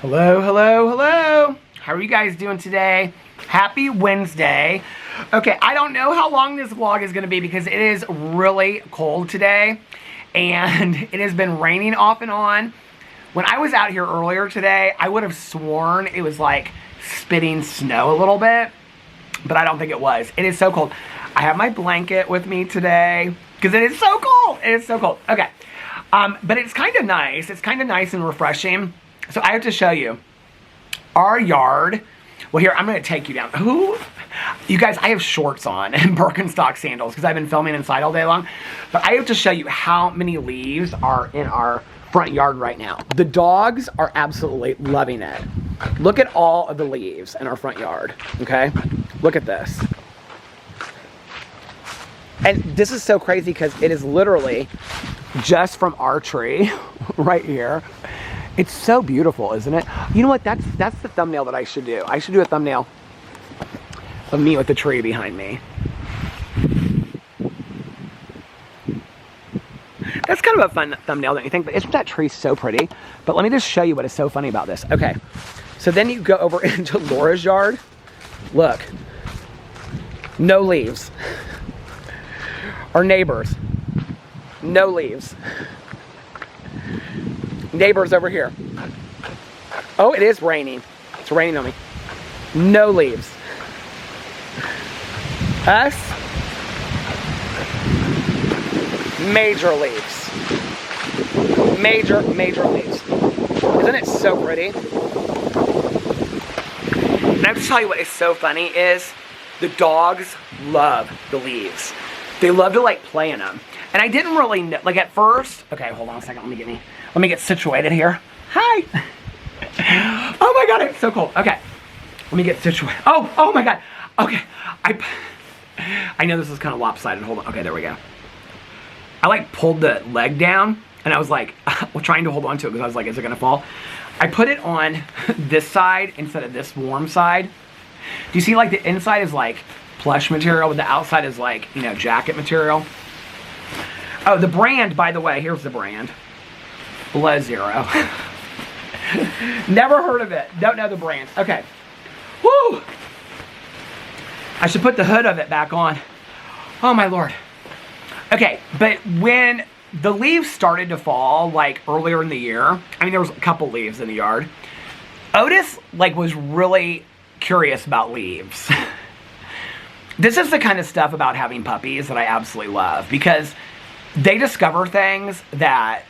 Hello, hello, hello. How are you guys doing today? Happy Wednesday. Okay, I don't know how long this vlog is going to be because it is really cold today and it has been raining off and on. When I was out here earlier today, I would have sworn it was like spitting snow a little bit, but I don't think it was. It is so cold. I have my blanket with me today because it is so cold. It is so cold. Okay, but it's kind of nice. It's kind of nice and refreshing. So I have to show you our yard. Well, here, I'm going to take you down. You guys, I have shorts on and Birkenstock sandals because I've been filming inside all day long. But I have to show you how many leaves are in our front yard right now. The dogs are absolutely loving it. Look at all of the leaves in our front yard, okay? Look at this. And this is so crazy because it is literally just from our tree right here. It's so beautiful, isn't it? You know what? That's the thumbnail that I should do. I should do a thumbnail of me with the tree behind me. That's kind of a fun thumbnail, don't you think? But isn't that tree so pretty? But let me just show you what is so funny about this. Okay, so then you go over into Laura's yard. Look, no leaves. Our neighbors, no leaves. Neighbors over here. Oh, it is raining. It's raining on me. No leaves. Us, major leaves. Major leaves. Isn't it so pretty? And I have to tell you what is so funny is the dogs love the leaves. They love to like play in them. And I didn't really know, like at first, okay, hold on a second, let me get situated here. Hi. Oh my God, it's so cold. Okay, let me get situated. Oh my God. Okay, I know this is kind of lopsided. Hold on. Okay, there we go. I like pulled the leg down and I was like, trying to hold on to it because I was like, is it gonna fall? I put it on this side instead of this warm side. Do you see like the inside is like plush material, but the outside is like, you know, jacket material. Oh, the brand, by the way, here's the brand. Below Zero. Never heard of it. Don't know the brand. Okay. Woo! I should put the hood of it back on. Oh my Lord. Okay, but when the leaves started to fall, like earlier in the year, I mean, there was a couple leaves in the yard. Otis, like, was really curious about leaves. This is the kind of stuff about having puppies that I absolutely love because they discover things that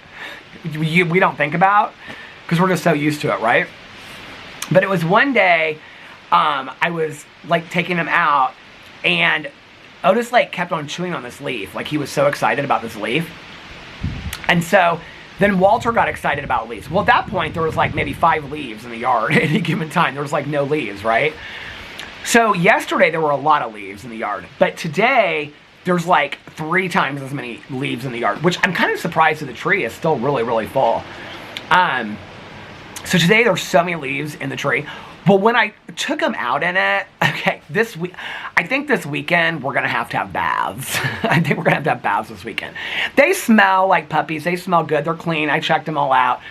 we don't think about because we're just so used to it, right? But it was one day, I was like taking him out and Otis like kept on chewing on this leaf. Like he was so excited about this leaf. And so then Walter got excited about leaves. Well, at that point, there was like maybe 5 leaves in the yard at any given time. There was like no leaves, right? So yesterday there were a lot of leaves in the yard. But today, there's like 3 times as many leaves in the yard, which I'm kind of surprised that the tree is still really full. So today there's so many leaves in the tree. But when I took them out in it, okay, I think this weekend we're gonna have to have baths. I think we're gonna have to have baths this weekend. They smell like puppies. They smell good. They're clean. I checked them all out.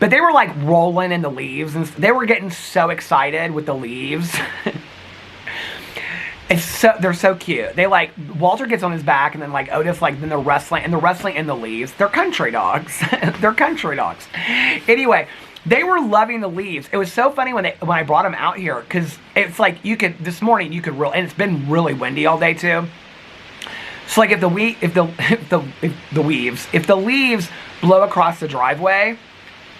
But they were like rolling in the leaves and they were getting so excited with the leaves. They're so cute. They like, Walter gets on his back and then like Otis, like then they're wrestling in the leaves. They're country dogs. They're country dogs. Anyway, they were loving the leaves. It was so funny when I brought them out here because it's like this morning you could and it's been really windy all day too. So like if the leaves blow across the driveway,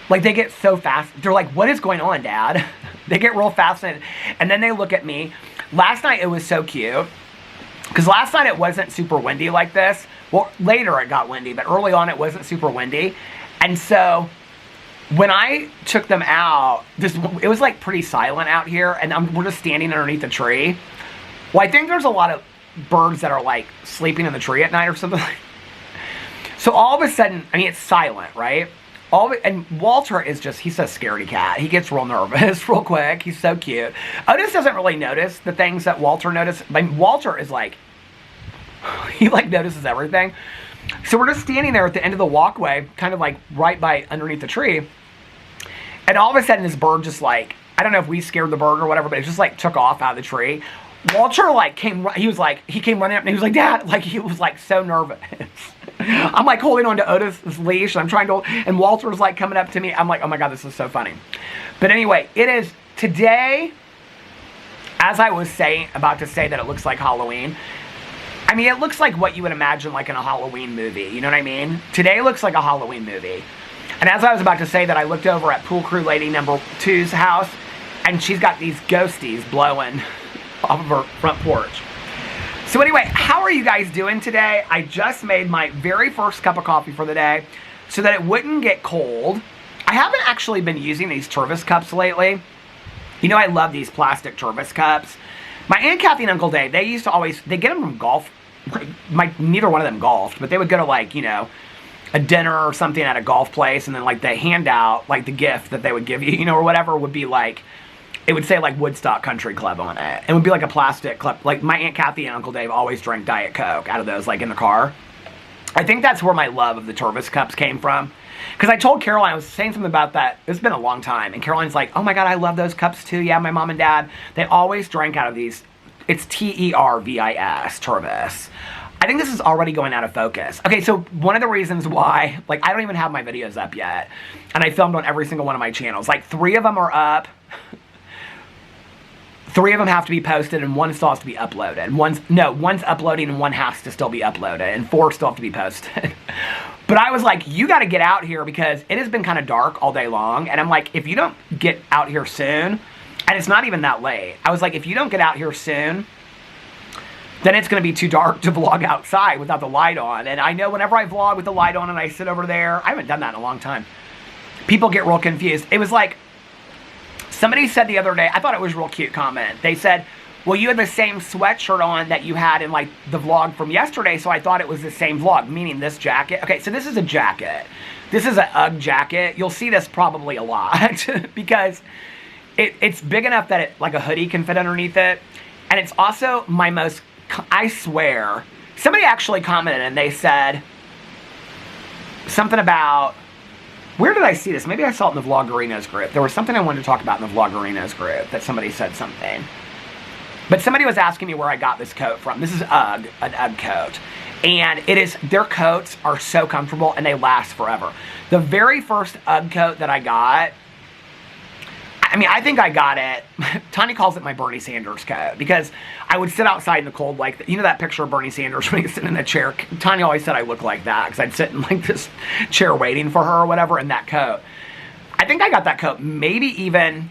like they get so fast. They're like, what is going on, Dad? They get real fascinated. And then they look at me. Last night it was so cute. Because last night it wasn't super windy like this. Well, later it got windy, but early on it wasn't super windy. And so when I took them out, it was like pretty silent out here. And we're just standing underneath the tree. Well, I think there's a lot of birds that are like sleeping in the tree at night or something. So all of a sudden, I mean, it's silent, right? And Walter is he's a scaredy cat. He gets real nervous real quick. He's so cute. Otis doesn't really notice the things that Walter notices. I mean, Walter is like, he like notices everything. So we're just standing there at the end of the walkway, kind of like right by underneath the tree. And all of a sudden, this bird just like, I don't know if we scared the bird or whatever, but it just like took off out of the tree. Walter like he came running up and he was like, Dad, like he was like so nervous. I'm like holding on to Otis's leash and I'm trying to, and Walter's like coming up to me. I'm like, oh my God, this is so funny. But anyway, it is today, as I was about to say that it looks like Halloween. I mean, it looks like what you would imagine like in a Halloween movie. You know what I mean? Today looks like a Halloween movie. And as I was about to say that, I looked over at Pool Crew Lady number 2's house and she's got these ghosties blowing off of her front porch. So anyway, how are you guys doing today? I just made my very first cup of coffee for the day so that it wouldn't get cold. I haven't actually been using these Tervis cups lately. You know, I love these plastic Tervis cups. My Aunt Kathy and Uncle Dave, they used to always, they get them from golf. Neither one of them golfed, but they would go to like, you know, a dinner or something at a golf place, and then like the handout, like the gift that they would give you, you know, or whatever would be like, it would say like Woodstock Country Club on it. It would be like a plastic cup. Like my Aunt Kathy and Uncle Dave always drank Diet Coke out of those, like in the car. I think that's where my love of the Tervis cups came from. Because I told Caroline, I was saying something about that. It's been a long time. And Caroline's like, oh my God, I love those cups too. Yeah, my mom and dad, they always drank out of these. It's Tervis, Tervis. I think this is already going out of focus. Okay, so one of the reasons why, like I don't even have my videos up yet. And I filmed on every single one of my channels. Like 3 of them are up. 3 of them have to be posted and 1 still has to be uploaded. One's uploading and 1 has to still be uploaded and 4 still have to be posted. But I was like, you got to get out here because it has been kind of dark all day long. And I'm like, if you don't get out here soon, and it's not even that late. I was like, if you don't get out here soon, then it's going to be too dark to vlog outside without the light on. And I know whenever I vlog with the light on and I sit over there, I haven't done that in a long time. People get real confused. It was like, somebody said the other day, I thought it was a real cute comment. They said, well, you had the same sweatshirt on that you had in like the vlog from yesterday, so I thought it was the same vlog, meaning this jacket. Okay, so this is a jacket. This is an UGG jacket. You'll see this probably a lot because it's big enough that it, like a hoodie can fit underneath it. And it's also my most, I swear, somebody actually commented and they said something about, where did I see this? Maybe I saw it in the Vloggerinos group. There was something I wanted to talk about in the Vloggerinos group that somebody said something. But somebody was asking me where I got this coat from. This is UGG, an UGG coat. And it is, their coats are so comfortable and they last forever. The very first UGG coat that I got, I mean, I think I got it, Tanya calls it my Bernie Sanders coat, because I would sit outside in the cold like, you know that picture of Bernie Sanders when he's sitting in the chair? Tanya always said I look like that, because I'd sit in like this chair waiting for her or whatever in that coat. I think I got that coat maybe even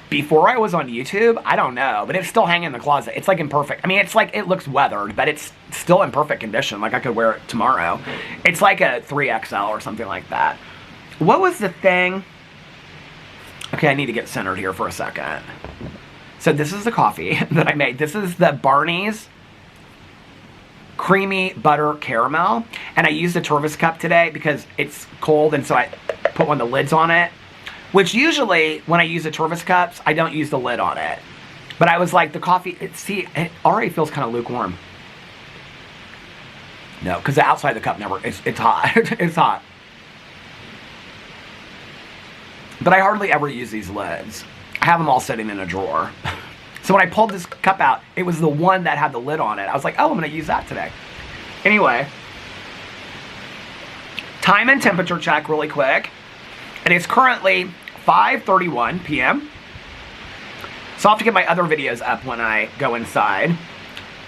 before I was on YouTube. I don't know, but it's still hanging in the closet. It's like in perfect, I mean, it's like, it looks weathered, but it's still in perfect condition. Like I could wear it tomorrow. It's like a 3XL or something like that. What was the thing? Okay, I need to get centered here for a second. So this is the coffee that I made. This is the Barney's Creamy Butter Caramel. And I used a Tervis cup today because it's cold, and so I put one of the lids on it. Which usually, when I use the Tervis cups, I don't use the lid on it. But I was like, the coffee, it already feels kind of lukewarm. No, because the outside of the cup never, it's hot. It's hot. But I hardly ever use these lids. I have them all sitting in a drawer. So when I pulled this cup out, it was the one that had the lid on it. I was like, oh, I'm going to use that today. Anyway, time and temperature check really quick. It is currently 5:31 p.m. So I'll have to get my other videos up when I go inside.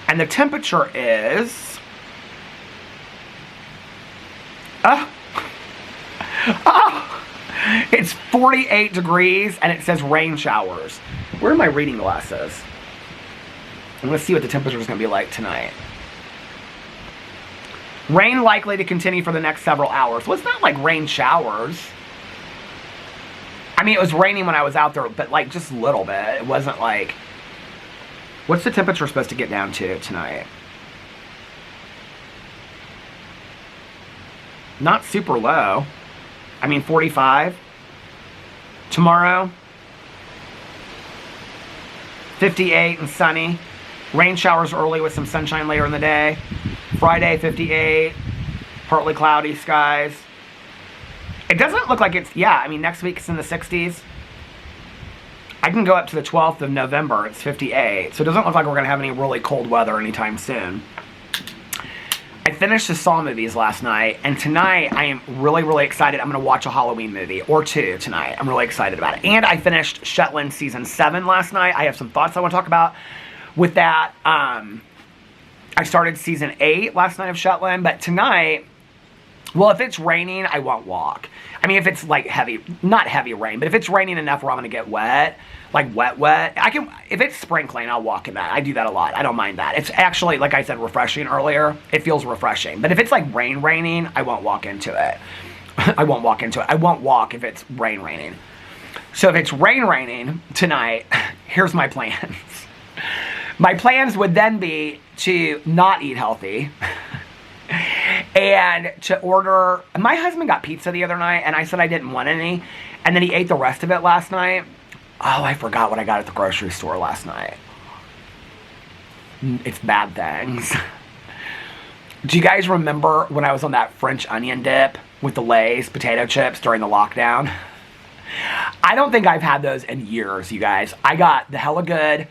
And the temperature is... It's 48 degrees and it says rain showers. Where are my reading glasses? I'm going to see what the temperature is going to be like tonight. Rain likely to continue for the next several hours. Well, it's not like rain showers. I mean, it was raining when I was out there, but like just a little bit. It wasn't like... What's the temperature supposed to get down to tonight? Not super low. I mean, 45. Tomorrow, 58 and sunny. Rain showers early with some sunshine later in the day. Friday, 58. Partly cloudy skies. It doesn't look like it's, yeah, I mean, next week it's in the 60s. I can go up to the 12th of November. It's 58. So it doesn't look like we're going to have any really cold weather anytime soon. I finished the Saw movies last night, and tonight I am really, really excited. I'm going to watch a Halloween movie, or two tonight. I'm really excited about it. And I finished Shetland Season 7 last night. I have some thoughts I want to talk about with that. I started Season 8 last night of Shetland, but tonight, well, if it's raining, I won't walk. I mean, if it's like heavy, not heavy rain, but if it's raining enough where I'm going to get wet, like wet, I can, if it's sprinkling, I'll walk in that. I do that a lot. I don't mind that. It's actually, like I said, refreshing earlier. It feels refreshing. But if it's like raining, I won't walk into it. I won't walk into it. I won't walk if it's raining. So if it's raining tonight, here's my plans. My plans would then be to not eat healthy. And to order, my husband got pizza the other night, and I said I didn't want any, and then he ate the rest of it last night. Oh, I forgot what I got at the grocery store last night. It's bad things. Do you guys remember when I was on that French onion dip with the Lay's potato chips during the lockdown? I don't think I've had those in years, you guys. I got the hella good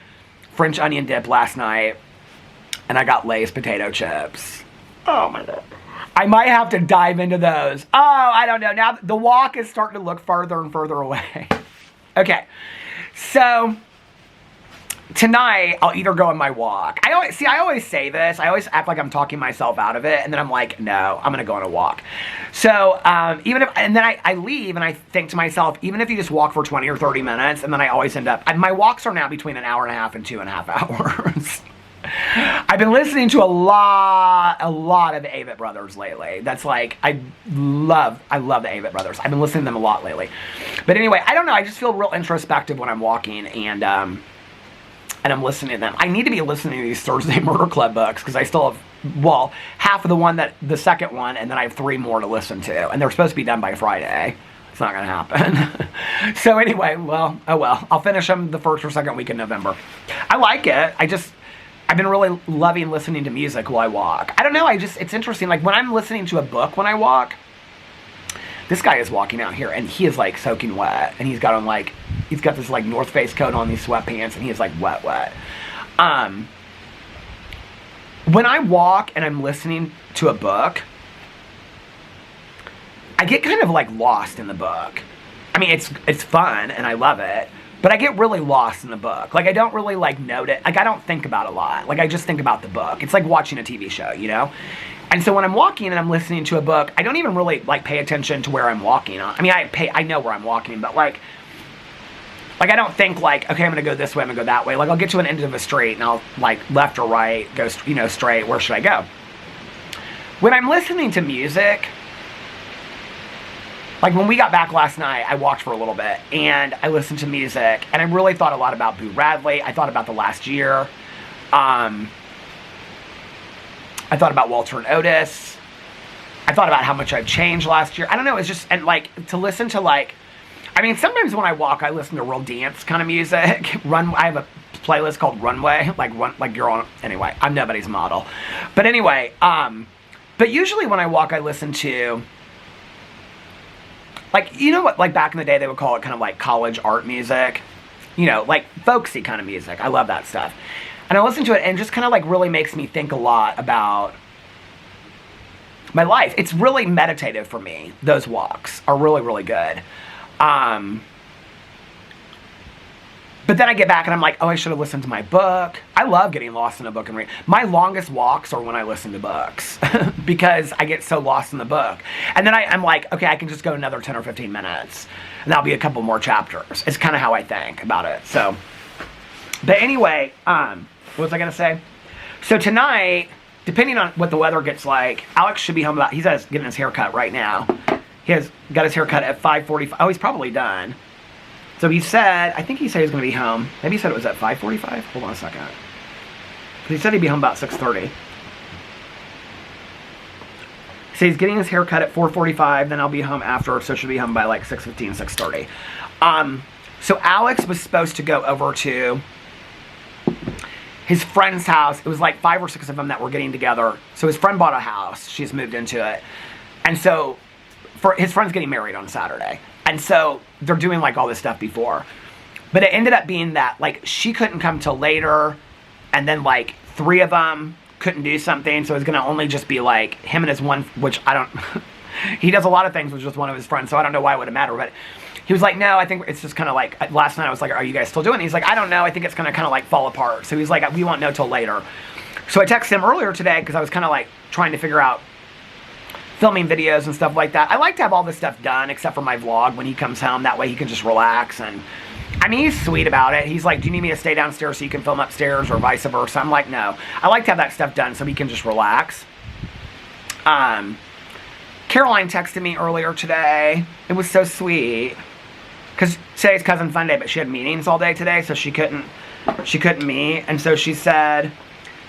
French onion dip last night, and I got Lay's potato chips. Oh my God. I might have to dive into those. Oh, I don't know. Now the walk is starting to look further and further away. Okay. So tonight I'll either go on my walk. I always say this. I always act like I'm talking myself out of it, and then I'm like, no, I'm gonna go on a walk. So even if, and then I leave and I think to myself, even if you just walk for 20 or 30 minutes, and then I always end up, my walks are now between an hour and a half and 2.5 hours. I've been listening to a lot of the Avett Brothers lately. That's like, I love the Avett Brothers. I've been listening to them a lot lately. But anyway, I don't know. I just feel real introspective when I'm walking, and I'm listening to them. I need to be listening to these Thursday Murder Club books, because I still have, well, half of the second one, and then I have 3 more to listen to, and they're supposed to be done by Friday. It's not going to happen. So anyway, well, oh well. I'll finish them the first or second week in November. I like it. I've been really loving listening to music while I walk. I don't know, it's interesting. Like when I'm listening to a book when I walk, this guy is walking out here and he is like soaking wet. And he's got this like North Face coat on, these sweatpants, and he is like wet. When I walk and I'm listening to a book, I get kind of like lost in the book. I mean, it's fun and I love it. But I get really lost in the book. Like, I don't really, like, note it. Like, I don't think about it a lot. Like, I just think about the book. It's like watching a TV show, you know? And so when I'm walking and I'm listening to a book, I don't even really, like, pay attention to where I'm walking. I mean, I know where I'm walking, but, like, I don't think, like, okay, I'm going to go this way, I'm going to go that way. Like, I'll get to an end of a street, and I'll, like, left or right, go, you know, straight. Where should I go? When I'm listening to music, like when we got back last night, I walked for a little bit, and I listened to music, and I really thought a lot about Boo Radley. I thought about the last year. I thought about Walter and Otis. I thought about how much I've changed last year. I don't know, it's just, and like, to listen to like, I mean, sometimes when I walk, I listen to real dance kind of music. I have a playlist called Runway, like you're on, anyway, I'm nobody's model. But anyway, but usually when I walk, I listen to, like, you know what, like back in the day, they would call it kind of like college art music. You know, like folksy kind of music. I love that stuff. And I listen to it and it just kind of like really makes me think a lot about my life. It's really meditative for me. Those walks are really, really good. But then I get back and I'm like, oh, I should have listened to my book. I love getting lost in a book and read. My longest walks are when I listen to books because I get so lost in the book. And then I'm like, okay, I can just go another 10 or 15 minutes and that'll be a couple more chapters. It's kind of how I think about it. So, but anyway, what was I going to say? So tonight, depending on what the weather gets like, Alex should be home he's getting his hair cut right now. He has got his hair cut at 5:45. Oh, he's probably done. So he said, I think he said he was going to be home. Maybe he said it was at 5:45. Hold on a second. He said he'd be home about 6:30. So he's getting his hair cut at 4:45. Then I'll be home after, so she'll be home by like 6:15, 6:30. So Alex was supposed to go over to his friend's house. It was like 5 or 6 of them that were getting together. So his friend bought a house. She's moved into it. And so for his friend's getting married on Saturday. And so they're doing like all this stuff before. But it ended up being that like she couldn't come till later, and then like 3 of them couldn't do something, so it was going to only just be like him and his one, which I don't, he does a lot of things with just one of his friends, so I don't know why it would have mattered, but he was like, no, I think it's just kind of like, last night I was like, are you guys still doing it? He's like, I don't know, I think it's going to kind of like fall apart. So he's like, we won't know till later. So I texted him earlier today because I was kind of like trying to figure out filming videos and stuff like that. I like to have all this stuff done except for my vlog when he comes home. That way he can just relax. And I mean, he's sweet about it. He's like, do you need me to stay downstairs so you can film upstairs or vice versa? I'm like, no. I like to have that stuff done so he can just relax. Caroline texted me earlier today. It was so sweet. Because today's Cousin Fun Day, but she had meetings all day today, so she couldn't meet. And so she said,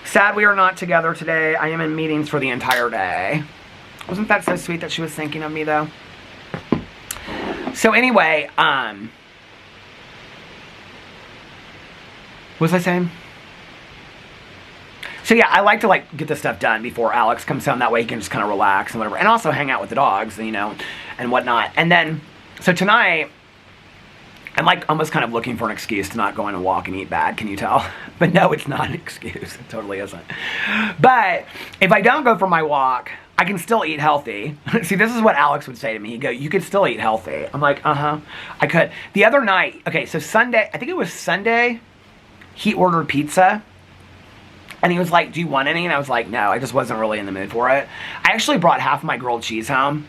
sad we are not together today. I am in meetings for the entire day. Wasn't that so sweet that she was thinking of me, though? So anyway, what was I saying? So yeah, I like to like get this stuff done before Alex comes home. That way he can just kind of relax and whatever. And also hang out with the dogs, you know, and whatnot. And then, so tonight, I'm like almost kind of looking for an excuse to not go on a walk and eat bad. Can you tell? But no, it's not an excuse. It totally isn't. But if I don't go for my walk, I can still eat healthy. See, this is what Alex would say to me. He'd go, you could still eat healthy. I'm like, uh-huh, I could. The other night, okay, so Sunday, I think it was Sunday, he ordered pizza. And he was like, do you want any? And I was like, no, I just wasn't really in the mood for it. I actually brought half my grilled cheese home.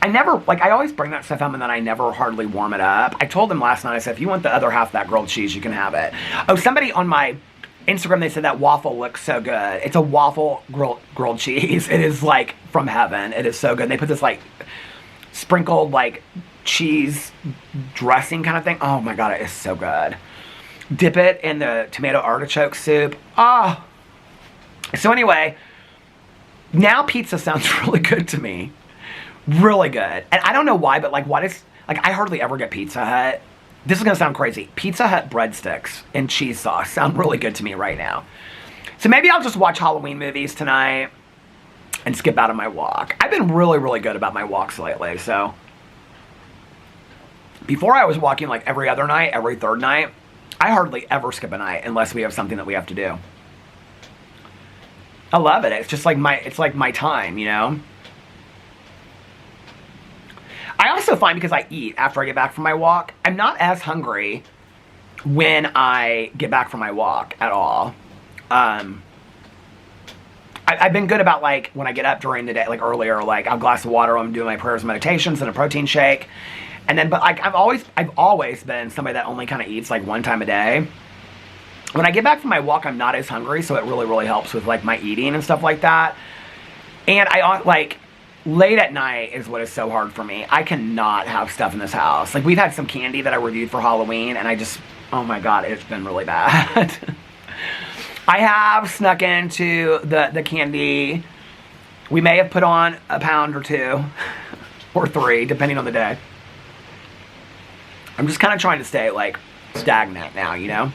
I never, like, I always bring that stuff home and then I never hardly warm it up. I told him last night, I said, if you want the other half of that grilled cheese, you can have it. Oh, somebody on my Instagram, they said that waffle looks so good. It's a waffle grilled cheese. It is like from heaven. It is so good. And they put this like sprinkled like cheese dressing kind of thing. Oh my God, it is so good. Dip it in the tomato artichoke soup. Ah. Oh. So anyway, now pizza sounds really good to me. Really good. And I don't know why, but like what is, like I hardly ever get Pizza Hut. This is going to sound crazy. Pizza Hut breadsticks and cheese sauce sound really good to me right now. So maybe I'll just watch Halloween movies tonight and skip out on my walk. I've been really, really good about my walks lately, so. Before I was walking like every other night, every third night. I hardly ever skip a night unless we have something that we have to do. I love it. It's just like my time, you know? I also find because I eat after I get back from my walk, I'm not as hungry when I get back from my walk at all. I've been good about like when I get up during the day, like earlier, like I'll have a glass of water, I'm doing my prayers and meditations and a protein shake. And then, but like I've always been somebody that only kind of eats like one time a day. When I get back from my walk, I'm not as hungry, so it really, really helps with like my eating and stuff like that. And I like late at night is what is so hard for me. I cannot have stuff in this house. Like we've had some candy that I reviewed for Halloween, and I just, oh my God, it's been really bad. I have snuck into the candy. We may have put on a pound or 2 or 3, depending on the day. I'm just kind of trying to stay like stagnant now, you know?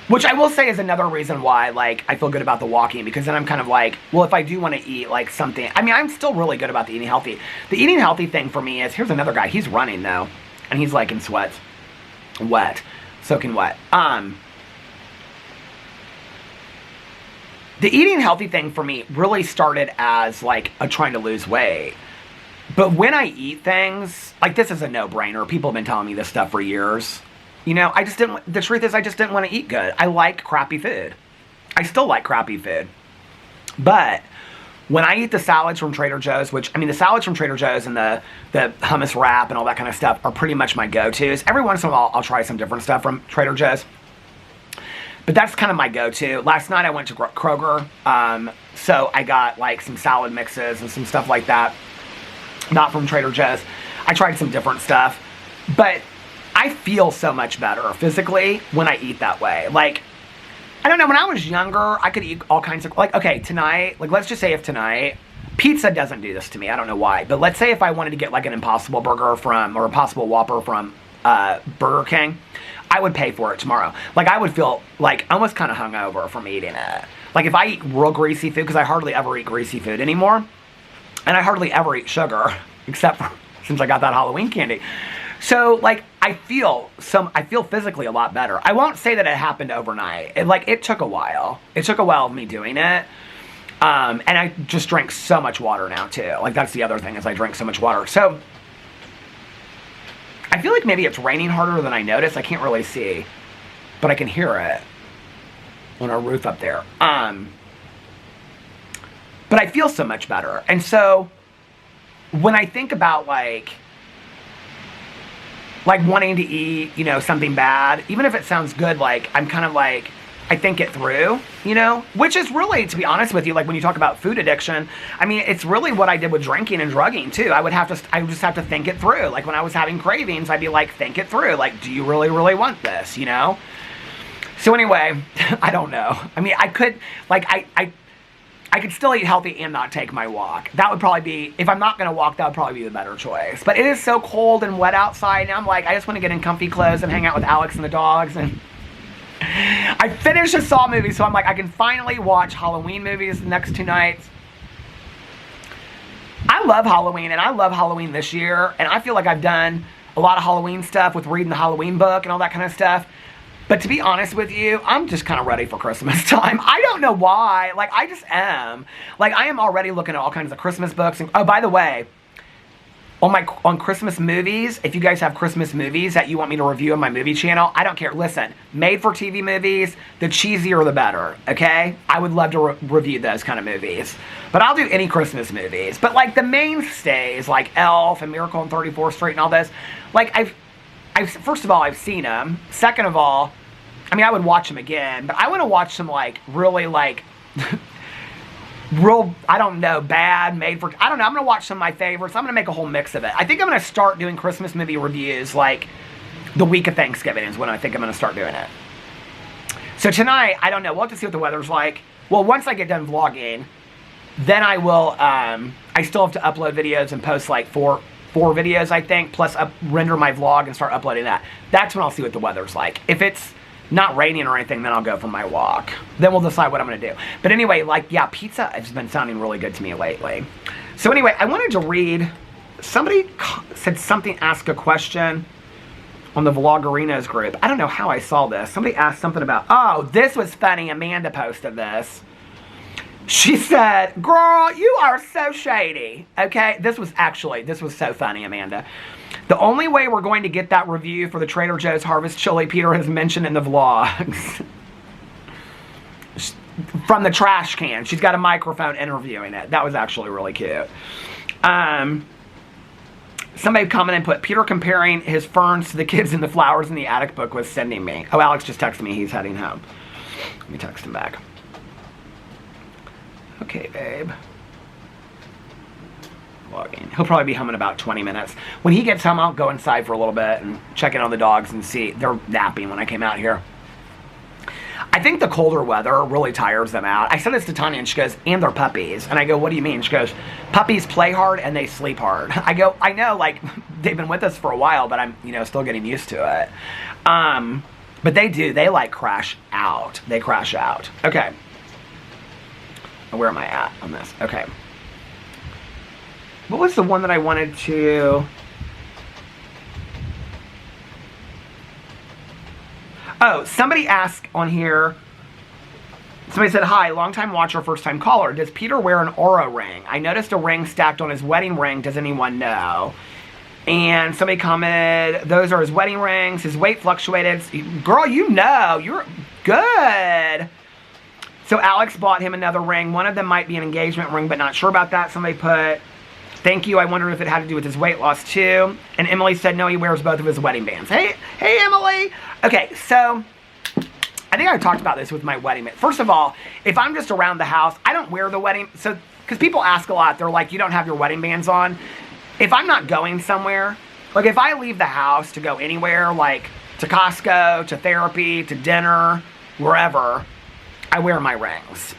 Which I will say is another reason why like I feel good about the walking, because then I'm kind of like, well, if I do want to eat like something, I mean, I'm still really good about the eating healthy. The eating healthy thing for me is, here's another guy, he's running though, and he's like in sweats, soaking wet. The eating healthy thing for me really started as like a trying to lose weight. But when I eat things, like this is a no-brainer. People have been telling me this stuff for years. You know, the truth is I just didn't want to eat good. I like crappy food. I still like crappy food. But when I eat the salads from Trader Joe's, which, I mean, the salads from Trader Joe's and the hummus wrap and all that kind of stuff are pretty much my go-tos. Every once in a while, I'll try some different stuff from Trader Joe's. But that's kind of my go-to. Last night I went to Kroger, so I got like some salad mixes and some stuff like that. Not from Trader Joe's. I tried some different stuff. But I feel so much better physically when I eat that way. Like, I don't know, when I was younger, I could eat all kinds of, like, okay, tonight, like, let's just say if tonight, pizza doesn't do this to me, I don't know why, but let's say if I wanted to get, like, an Impossible Burger or Impossible Whopper from Burger King, I would pay for it tomorrow. Like, I would feel, like, almost kind of hungover from eating it. Like if I eat real greasy food, because I hardly ever eat greasy food anymore, and I hardly ever eat sugar, except for since I got that Halloween candy. So like I feel physically a lot better. I won't say that it happened overnight. It took a while. It took a while of me doing it. And I just drink so much water now too. Like that's the other thing, is I drink so much water. So I feel like maybe it's raining harder than I noticed. I can't really see, but I can hear it on our roof up there. But I feel so much better. And so when I think about like wanting to eat, you know, something bad, even if it sounds good, like I'm kind of like, I think it through, you know, which is really, to be honest with you, like when you talk about food addiction, I mean, it's really what I did with drinking and drugging too. I would just have to think it through. Like when I was having cravings, I'd be like, think it through. Like, do you really, really want this, you know? So anyway, I don't know. I mean, I could, like, I could still eat healthy and not take my walk. That would probably be, if I'm not going to walk, that would probably be the better choice. But it is so cold and wet outside, and I'm like, I just want to get in comfy clothes and hang out with Alex and the dogs. And I finished a Saw movie, so I'm like, I can finally watch Halloween movies the next 2 nights. I love Halloween, and I love Halloween this year, and I feel like I've done a lot of Halloween stuff with reading the Halloween book and all that kind of stuff. But to be honest with you, I'm just kind of ready for Christmas time. I don't know why. Like, I just am. Like, I am already looking at all kinds of Christmas books. And, oh, by the way, on Christmas movies, if you guys have Christmas movies that you want me to review on my movie channel, I don't care. Listen, made-for-TV movies, the cheesier the better, okay? I would love to review those kind of movies. But I'll do any Christmas movies. But, like, the mainstays, like Elf and Miracle on 34th Street and all this, like, first of all, I've seen them. Second of all, I mean, I would watch them again, but I want to watch some, like, really, like, real, I don't know, bad, made for, I don't know, I'm going to watch some of my favorites. I'm going to make a whole mix of it. I think I'm going to start doing Christmas movie reviews, like, the week of Thanksgiving is when I think I'm going to start doing it. So tonight, I don't know, we'll have to see what the weather's like. Well, once I get done vlogging, then I will, I still have to upload videos and post, like, four videos, I think, plus render my vlog and start uploading that. That's when I'll see what the weather's like. If it's not raining or anything, then I'll go for my walk. Then we'll decide what I'm going to do. But anyway, like, yeah, pizza has been sounding really good to me lately. So anyway, I wanted to read, somebody said something, ask a question on the Vloggerinos group. I don't know how I saw this. Somebody asked something about, oh, this was funny. Amanda posted this. She said, girl, you are so shady. Okay, this was so funny, Amanda. The only way we're going to get that review for the Trader Joe's Harvest Chili Peter has mentioned in the vlogs. From the trash can. She's got a microphone interviewing it. That was actually really cute. Somebody commented and put, Peter comparing his ferns to the kids in the Flowers in the Attic book was sending me. Oh, Alex just texted me. He's heading home. Let me text him back. Okay, babe. Vlogging. He'll probably be home in about 20 minutes. When he gets home, I'll go inside for a little bit and check in on the dogs and see. They're napping when I came out here. I think the colder weather really tires them out. I said this to Tanya, and she goes, and they're puppies. And I go, what do you mean? She goes, puppies play hard and they sleep hard. I go, I know, like, they've been with us for a while, but I'm, you know, still getting used to it. But they do. They, like, crash out. They crash out. Okay. Where am I at on this? Okay. What was the one that I wanted to... Oh, somebody asked on here... Somebody said, hi, long-time watcher, first-time caller. Does Peter wear an aura ring? I noticed a ring stacked on his wedding ring. Does anyone know? And somebody commented, those are his wedding rings. His weight fluctuated. Girl, you know. You're good. So Alex bought him another ring. One of them might be an engagement ring, but not sure about that. Somebody put, thank you. I wondered if it had to do with his weight loss too. And Emily said, no, he wears both of his wedding bands. Hey, Emily. Okay, so I think I talked about this with my wedding band. First of all, if I'm just around the house, I don't wear the wedding. So, because people ask a lot, they're like, you don't have your wedding bands on. If I'm not going somewhere, like if I leave the house to go anywhere, like to Costco, to therapy, to dinner, wherever, I wear my rings.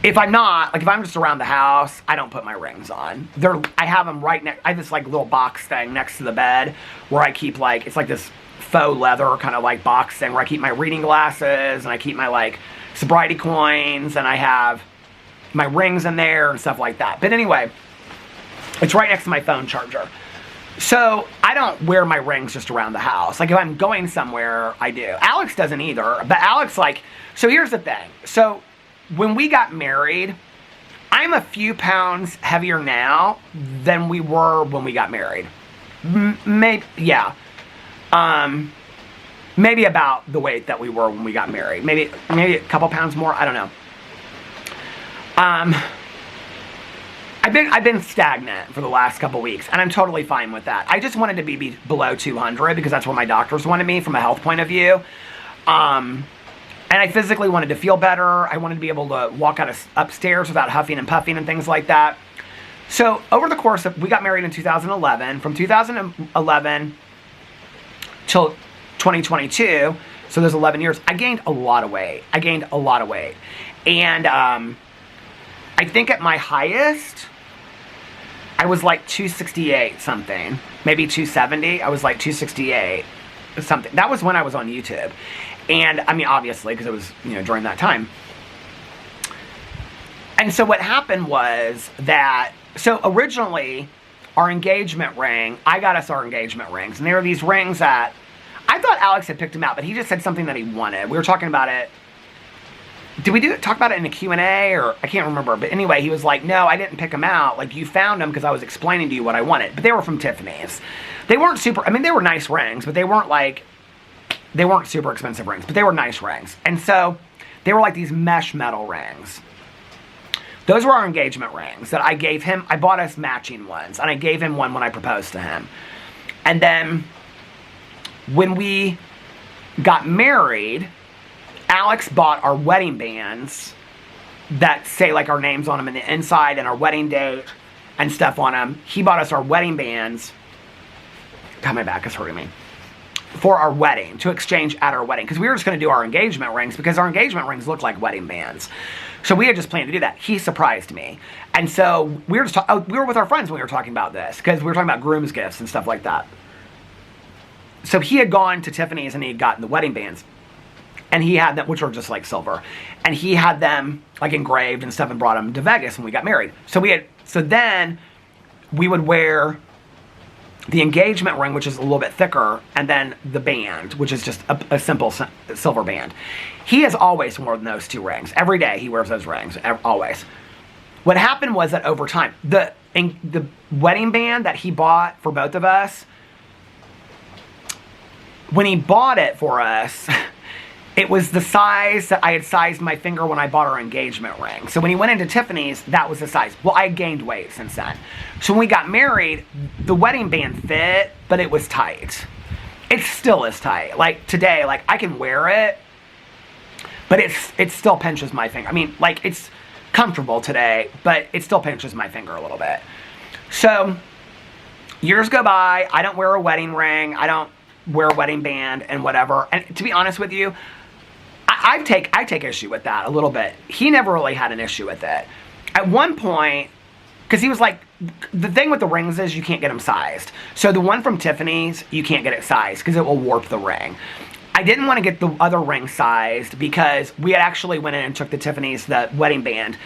If I'm not, like if I'm just around the house, I don't put my rings on. I have them right next, I have this like little box thing next to the bed where I keep it's like this faux leather kind of like box thing where I keep my reading glasses and I keep my like sobriety coins, and I have my rings in there and stuff like that. But anyway, it's right next to my phone charger. So I don't wear my rings just around the house. Like if I'm going somewhere, I do. Alex doesn't either. But Alex, like, so here's the thing. So when we got married, I'm a few pounds heavier now than we were when we got married. Maybe, yeah. Maybe about the weight that we were when we got married. Maybe a couple pounds more. I don't know. I've been stagnant for the last couple weeks, and I'm totally fine with that. I just wanted to be below 200 because that's where my doctors wanted me from a health point of view. And I physically wanted to feel better. I wanted to be able to walk upstairs without huffing and puffing and things like that. So over the course of, we got married in 2011. From 2011 till 2022, so there's 11 years, I gained a lot of weight. And I think at my highest, I was like 268 something. Maybe 270. I was like 268 something. That was when I was on YouTube. And I mean, obviously, because it was, during that time. And so what happened was that, so originally, our engagement ring, I got us our engagement rings. And they were these rings that, I thought Alex had picked them out, but he just said something that he wanted. We were talking about it. Did we talk about it in a Q&A, or I can't remember. But anyway, he was like, no, I didn't pick them out. Like, you found them because I was explaining to you what I wanted. But they were from Tiffany's. They weren't super, I mean, they were nice rings, but they weren't super expensive rings, but they were nice rings. And so they were like these mesh metal rings. Those were our engagement rings that I gave him. I bought us matching ones, and I gave him one when I proposed to him. And then when we got married, Alex bought our wedding bands that say like our names on them in the inside and our wedding date and stuff on them. He bought us our wedding bands. God, my back is hurting me. For our wedding, to exchange at our wedding. Because we were just going to do our engagement rings, because our engagement rings look like wedding bands. So we had just planned to do that. He surprised me. And so we were just we were with our friends when we were talking about this, because we were talking about groom's gifts and stuff like that. So he had gone to Tiffany's and he had gotten the wedding bands. And he had them, which were just like silver. And he had them like engraved and stuff and brought them to Vegas when we got married. So then we would wear the engagement ring, which is a little bit thicker, and then the band, which is just a simple silver band. He has always worn those two rings. Every day he wears those rings, always. What happened was that over time, the wedding band that he bought for both of us, when he bought it for us, it was the size that I had sized my finger when I bought our engagement ring. So when he went into Tiffany's, that was the size. Well, I gained weight since then. So when we got married, the wedding band fit, but it was tight. It still is tight. Like today, like I can wear it, but it still pinches my finger. I mean, like it's comfortable today, but it still pinches my finger a little bit. So years go by, I don't wear a wedding ring. I don't wear a wedding band and whatever. And to be honest with you, I take issue with that a little bit. He never really had an issue with it. At one point, because he was like, the thing with the rings is you can't get them sized. So the one from Tiffany's, you can't get it sized because it will warp the ring. I didn't want to get the other ring sized because we had actually went in and took the Tiffany's, the wedding band,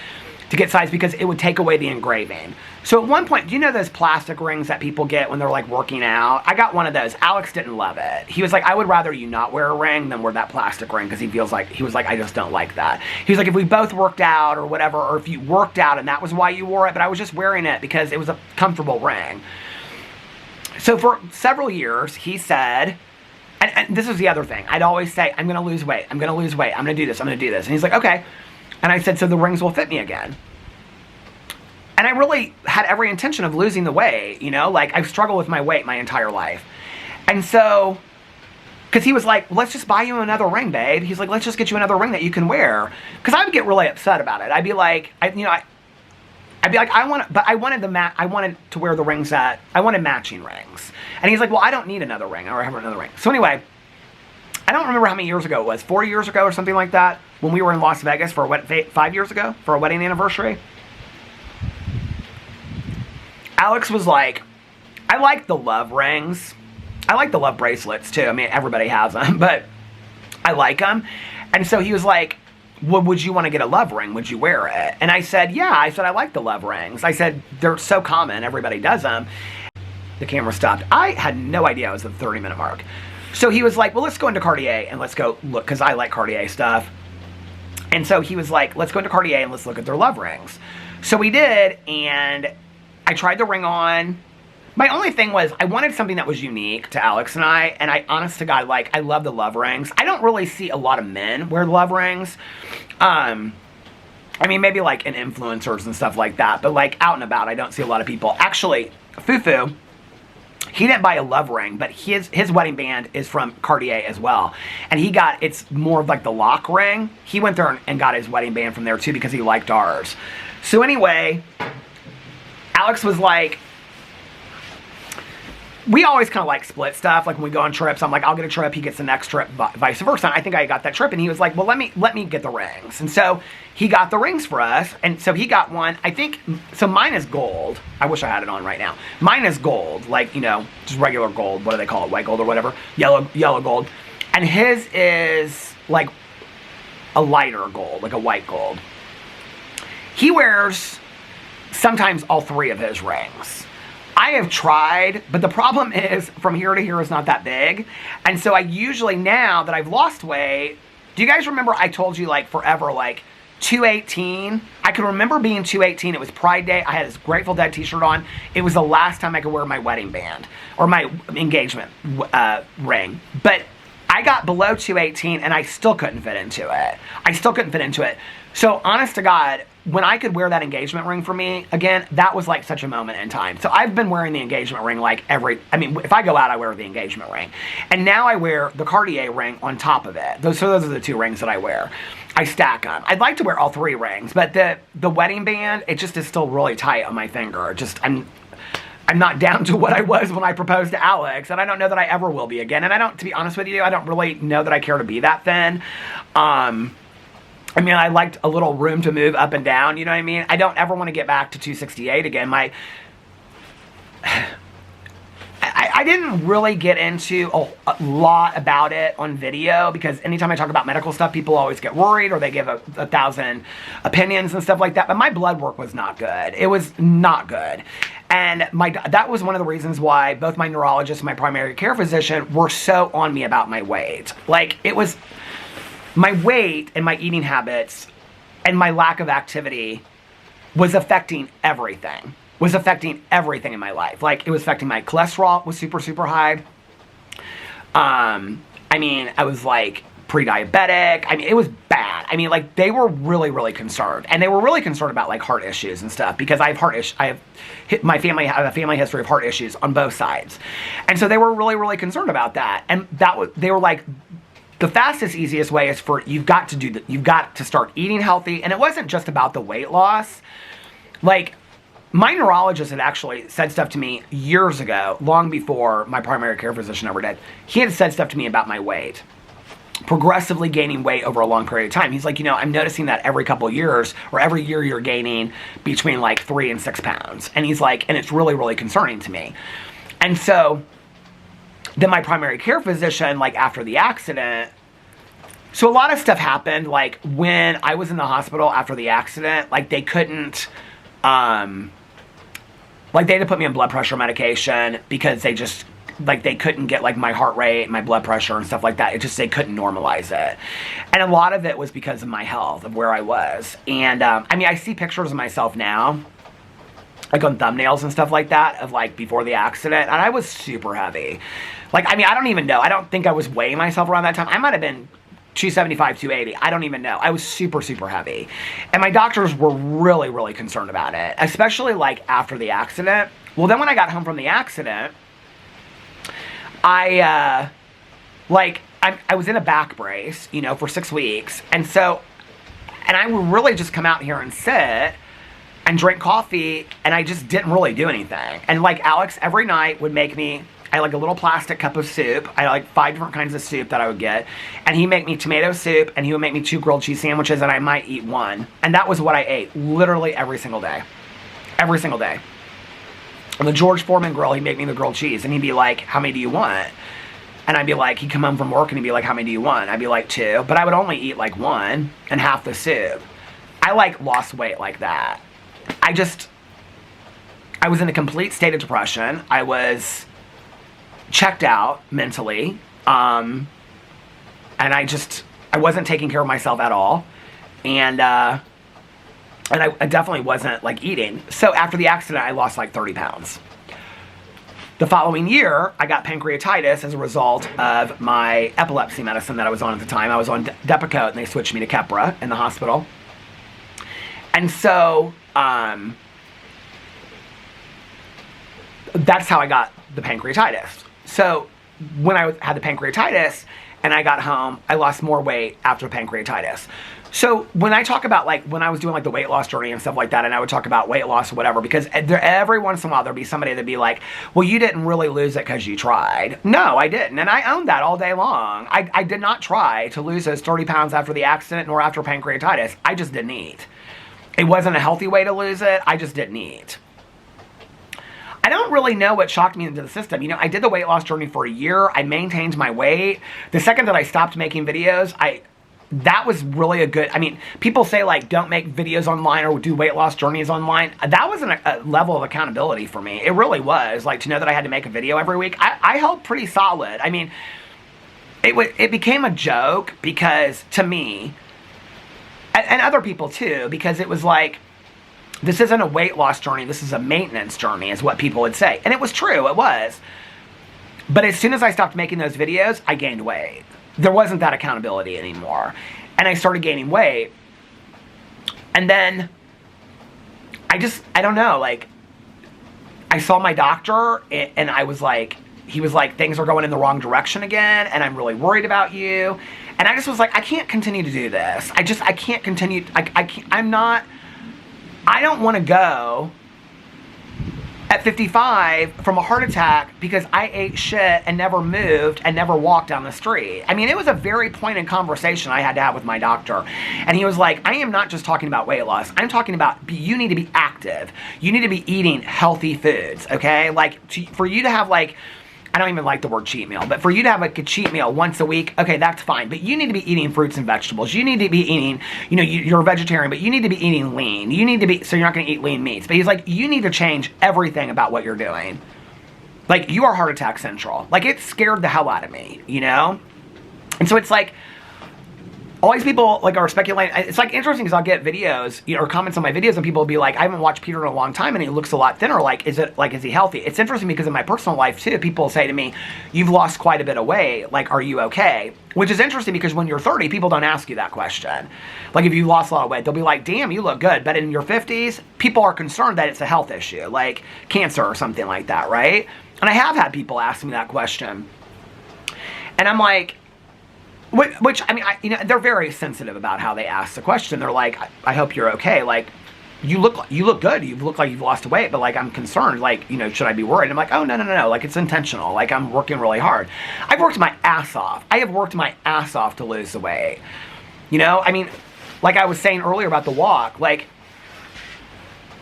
to get sized because it would take away the engraving. So at one point, do you know those plastic rings that people get when they're like working out? I got one of those. Alex didn't love it. He was like, I would rather you not wear a ring than wear that plastic ring because he was like, I just don't like that. He was like, if we both worked out or whatever, or if you worked out and that was why you wore it, but I was just wearing it because it was a comfortable ring. So for several years, he said, and this is the other thing, I'd always say, I'm going to lose weight. I'm going to lose weight. I'm going to do this. I'm going to do this. And he's like, okay. And I said, so the rings will fit me again. And I really had every intention of losing the weight, like I've struggled with my weight my entire life. And so, because he was like, let's just buy you another ring, babe. He's like, let's just get you another ring that you can wear. Because I would get really upset about it. I'd be like, I wanted to wear the rings I wanted matching rings. And he's like, well, I don't need another ring. I have another ring. So anyway, I don't remember how many years ago it was, 4 years ago or something like that, when we were in Las Vegas for 5 years ago for a wedding anniversary. Alex was like, I like the love rings. I like the love bracelets too. I mean, everybody has them, but I like them. And so he was like, well, would you want to get a love ring? Would you wear it? And I said, yeah. I said, I like the love rings. I said, they're so common. Everybody does them. The camera stopped. I had no idea I was at the 30-minute mark. So he was like, well, let's go into Cartier and let's go look, because I like Cartier stuff. And so he was like, let's go into Cartier and let's look at their love rings. So we did, and I tried the ring on. My only thing was, I wanted something that was unique to Alex and I honest to God, like, I love the love rings. I don't really see a lot of men wear love rings. I mean, maybe like in influencers and stuff like that, but like out and about, I don't see a lot of people. Actually, Fufu, he didn't buy a love ring, but his wedding band is from Cartier as well. And he got, it's more of like the lock ring. He went there and got his wedding band from there too because he liked ours. So anyway, Alex was like, we always kind of like split stuff. Like when we go on trips, I'm like, I'll get a trip, he gets the next trip, vice versa. And I think I got that trip, and he was like, well, let me get the rings. And so he got the rings for us. And so he got one, I think, so mine is gold. I wish I had it on right now. Mine is gold, like, you know, just regular gold. What do they call it? White gold or whatever. Yellow gold. And his is like a lighter gold, like a white gold. He wears sometimes all three of his rings. I have tried, but the problem is from here to here is not that big. And so I usually, now that I've lost weight, do you guys remember I told you like forever, like 218? I can remember being 218. It was Pride Day. I had this Grateful Dead t-shirt on. It was the last time I could wear my wedding band or my engagement ring. But I got below 218 and I still couldn't fit into it. So honest to God, when I could wear that engagement ring for me, again, that was like such a moment in time. So I've been wearing the engagement ring like if I go out, I wear the engagement ring. And now I wear the Cartier ring on top of it. Those are the two rings that I wear. I stack them. I'd like to wear all three rings, but the wedding band, it just is still really tight on my finger. I'm not down to what I was when I proposed to Alex, and I don't know that I ever will be again. And to be honest with you, I don't really know that I care to be that thin. I mean, I liked a little room to move up and down, you know what I mean? I don't ever want to get back to 268 again. I didn't really get into a lot about it on video because anytime I talk about medical stuff, people always get worried or they give a 1,000 opinions and stuff like that. But my blood work was not good. It was not good. And that was one of the reasons why both my neurologist and my primary care physician were so on me about my weight. Like, it was my weight and my eating habits and my lack of activity was affecting everything. In my life. Like, it was affecting my cholesterol was super, super high. I mean, I was like pre-diabetic. I mean, it was bad. I mean, like, they were really, really concerned. And they were really concerned about like heart issues and stuff because I have my family have a family history of heart issues on both sides. And so they were really, really concerned about that. And they were like, the fastest, easiest way is you've got to start eating healthy. And it wasn't just about the weight loss. Like, my neurologist had actually said stuff to me years ago, long before my primary care physician ever did. He had said stuff to me about my weight, progressively gaining weight over a long period of time. He's like, you know, I'm noticing that every couple of years or every year you're gaining between like 3 and 6 pounds. And he's like, and it's really, really concerning to me. And so then my primary care physician, like after the accident, so a lot of stuff happened. Like when I was in the hospital after the accident, like they couldn't, like they had to put me on blood pressure medication because they just, like they couldn't get like my heart rate, my blood pressure and stuff like that. It just, they couldn't normalize it. And a lot of it was because of my health, of where I was. And I mean, I see pictures of myself now, like on thumbnails and stuff like that, of like before the accident. And I was super heavy. Like, I mean, I don't even know. I don't think I was weighing myself around that time. I might have been 275, 280. I don't even know. I was super, super heavy. And my doctors were really, really concerned about it, especially like after the accident. Well, then when I got home from the accident, I was in a back brace, you know, for 6 weeks. And I would really just come out here and sit and drink coffee, and I just didn't really do anything. And like Alex every night would make me, I had like a little plastic cup of soup. I had like 5 different kinds of soup that I would get. And he'd make me tomato soup, and he would make me 2 grilled cheese sandwiches, and I might eat 1. And that was what I ate literally every single day. Every single day. On the George Foreman grill, he'd make me the grilled cheese, and he'd be like, how many do you want? And I'd be like, he'd come home from work and he'd be like, how many do you want? I'd be like, 2. But I would only eat like 1 and half the soup. I like lost weight like that. I was in a complete state of depression. I was checked out mentally. And I wasn't taking care of myself at all. And I definitely wasn't like eating. So after the accident, I lost like 30 pounds. The following year, I got pancreatitis as a result of my epilepsy medicine that I was on at the time. I was on Depakote, and they switched me to Keppra in the hospital. And so, that's how I got the pancreatitis. So, when I had the pancreatitis, and I got home, I lost more weight after pancreatitis. So when I talk about like when I was doing like the weight loss journey and stuff like that, and I would talk about weight loss or whatever, because every once in a while there'd be somebody that'd be like, well, you didn't really lose it because you tried. No, I didn't. And I owned that all day long. I did not try to lose those 30 pounds after the accident nor after pancreatitis. I just didn't eat. It wasn't a healthy way to lose it. I just didn't eat. I don't really know what shocked me into the system. You know, I did the weight loss journey for a year. I maintained my weight. The second that I stopped making videos, that was really a good, I mean, people say like, don't make videos online or do weight loss journeys online. That wasn't a level of accountability for me. It really was. Like, to know that I had to make a video every week, I held pretty solid. I mean, it became a joke because, to me, and other people too, because it was like, this isn't a weight loss journey, this is a maintenance journey, is what people would say. And it was true, it was. But as soon as I stopped making those videos, I gained weight. There wasn't that accountability anymore. And I started gaining weight. And then, I don't know, like, I saw my doctor, and I was like, he was like, things are going in the wrong direction again, and I'm really worried about you. And I just was like, I can't continue to do this. I can't continue, I don't want to go at 55 from a heart attack because I ate shit and never moved and never walked down the street. I mean, it was a very pointed conversation I had to have with my doctor. And he was like, I am not just talking about weight loss. I'm talking about you need to be active. You need to be eating healthy foods, okay? Like, for you to have like, I don't even like the word cheat meal, but for you to have like a cheat meal once a week, okay, that's fine. But you need to be eating fruits and vegetables. You need to be eating, you know, you're a vegetarian, but you need to be eating lean. You need to be, so you're not going to eat lean meats. But he's like, you need to change everything about what you're doing. Like, you are heart attack central. Like, it scared the hell out of me, you know? And so it's like, all these people like are speculating. It's like interesting because I'll get videos, you know, or comments on my videos, and people will be like, I haven't watched Peter in a long time and he looks a lot thinner. Like, is he healthy? It's interesting because in my personal life too, people say to me, you've lost quite a bit of weight. Like, are you okay? Which is interesting because when you're 30, people don't ask you that question. Like, if you lost a lot of weight, they'll be like, damn, you look good. But in your 50s, people are concerned that it's a health issue, like cancer or something like that, right? And I have had people ask me that question. And I'm like, which I mean, you know, they're very sensitive about how they ask the question. They're like, I hope you're okay. Like, you look good. You look like you've lost weight, but like, I'm concerned. Like, you know, should I be worried? I'm like, oh, no. Like, it's intentional. Like, I'm working really hard. I've worked my ass off. I have worked my ass off to lose the weight. You know, I mean, like I was saying earlier about the walk, like,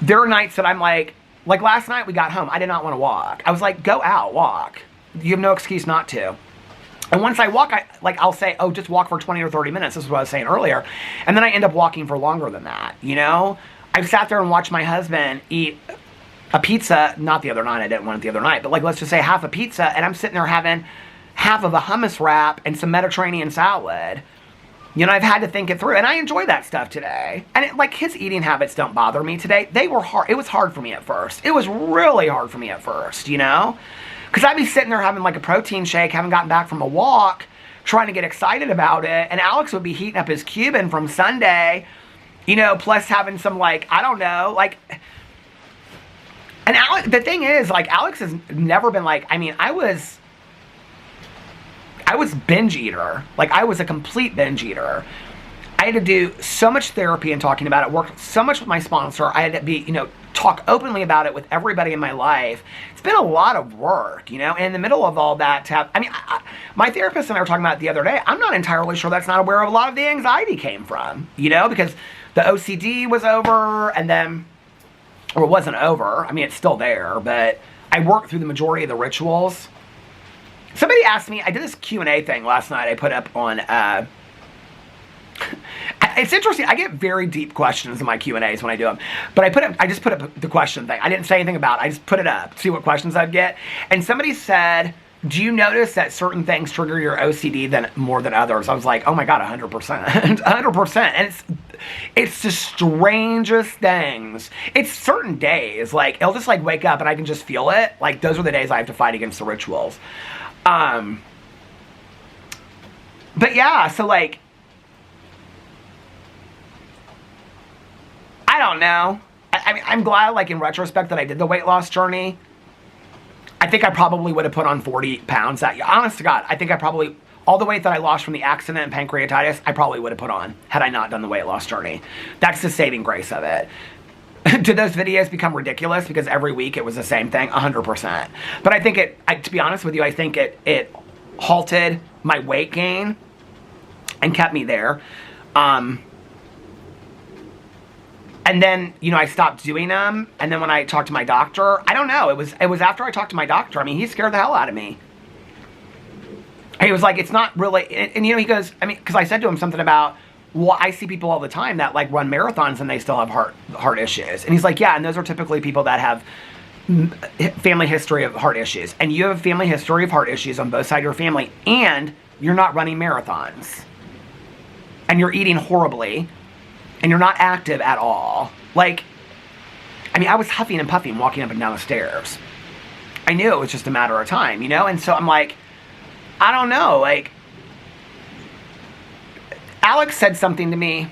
there are nights that I'm like last night we got home, I did not want to walk. I was like, go out, walk. You have no excuse not to. And once I walk, I'll say, oh, just walk for 20 or 30 minutes. This is what I was saying earlier. And then I end up walking for longer than that, you know? I've sat there and watched my husband eat a pizza, not the other night, I didn't want it the other night, but like, let's just say half a pizza, and I'm sitting there having half of a hummus wrap and some Mediterranean salad. You know, I've had to think it through, and I enjoy that stuff today. And like, his eating habits don't bother me today. They were hard. It was hard for me at first. It was really hard for me at first, you know? Because I'd be sitting there having like a protein shake, haven't gotten back from a walk, trying to get excited about it. And Alex would be heating up his Cuban from Sunday, you know, plus having some like, I don't know, like, and Alex, the thing is, like, Alex has never been like, I mean, I was binge eater. Like, I was a complete binge eater. I had to do so much therapy and talking about it, worked so much with my sponsor. I had to be, you know, talk openly about it with everybody in my life. It's been a lot of work, you know, and in the middle of all that to have, I mean, my therapist and I were talking about it the other day. I'm not entirely sure that's not aware of a lot of the anxiety came from, you know, because the OCD was over, and then, or it wasn't over. I mean, it's still there, but I worked through the majority of the rituals. Somebody asked me, I did this Q&A thing last night I put up on, it's interesting, I get very deep questions in my Q&As when I do them, but I just put up the question thing. I didn't say anything about it, I just put it up, see what questions I'd get, and somebody said, do you notice that certain things trigger your OCD more than others? I was like, oh my God, 100%, 100%, and it's the strangest things. It's certain days, like, it'll just like wake up and I can just feel it, like those are the days I have to fight against the rituals. But yeah, so like, I don't know. I mean, I'm glad, like, in retrospect that I did the weight loss journey. I think I probably would have put on 40 pounds that year. Honest to God, I think I probably, all the weight that I lost from the accident and pancreatitis, I probably would have put on had I not done the weight loss journey. That's the saving grace of it. Did those videos become ridiculous because every week it was the same thing? 100%. But I think to be honest with you, I think it halted my weight gain and kept me there. And then, you know, I stopped doing them. And then when I talked to my doctor, I don't know. It was after I talked to my doctor. I mean, he scared the hell out of me. He was like, it's not really, and you know, he goes, I mean, because I said to him something about, well, I see people all the time that like run marathons and they still have heart issues. And he's like, yeah, and those are typically people that have family history of heart issues. And you have a family history of heart issues on both sides of your family. And you're not running marathons. And you're eating horribly. And you're not active at all. Like, I mean, I was huffing and puffing walking up and down the stairs. I knew it was just a matter of time, you know? And so I'm like, I don't know, like, Alex said something to me.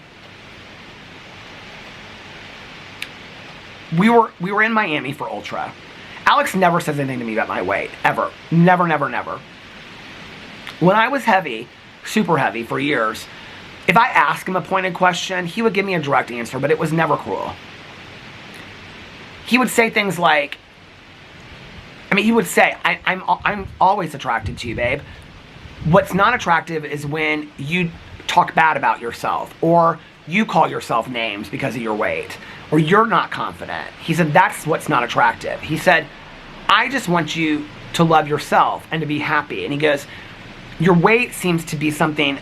We were in Miami for Ultra. Alex never says anything to me about my weight, ever. Never, never, never. When I was heavy, super heavy for years, if I asked him a pointed question, he would give me a direct answer, but it was never cruel. He would say things like, I mean, he would say, I'm always attracted to you, babe. What's not attractive is when you talk bad about yourself, or you call yourself names because of your weight, or you're not confident. He said, that's what's not attractive. He said, I just want you to love yourself and to be happy. And he goes, your weight seems to be something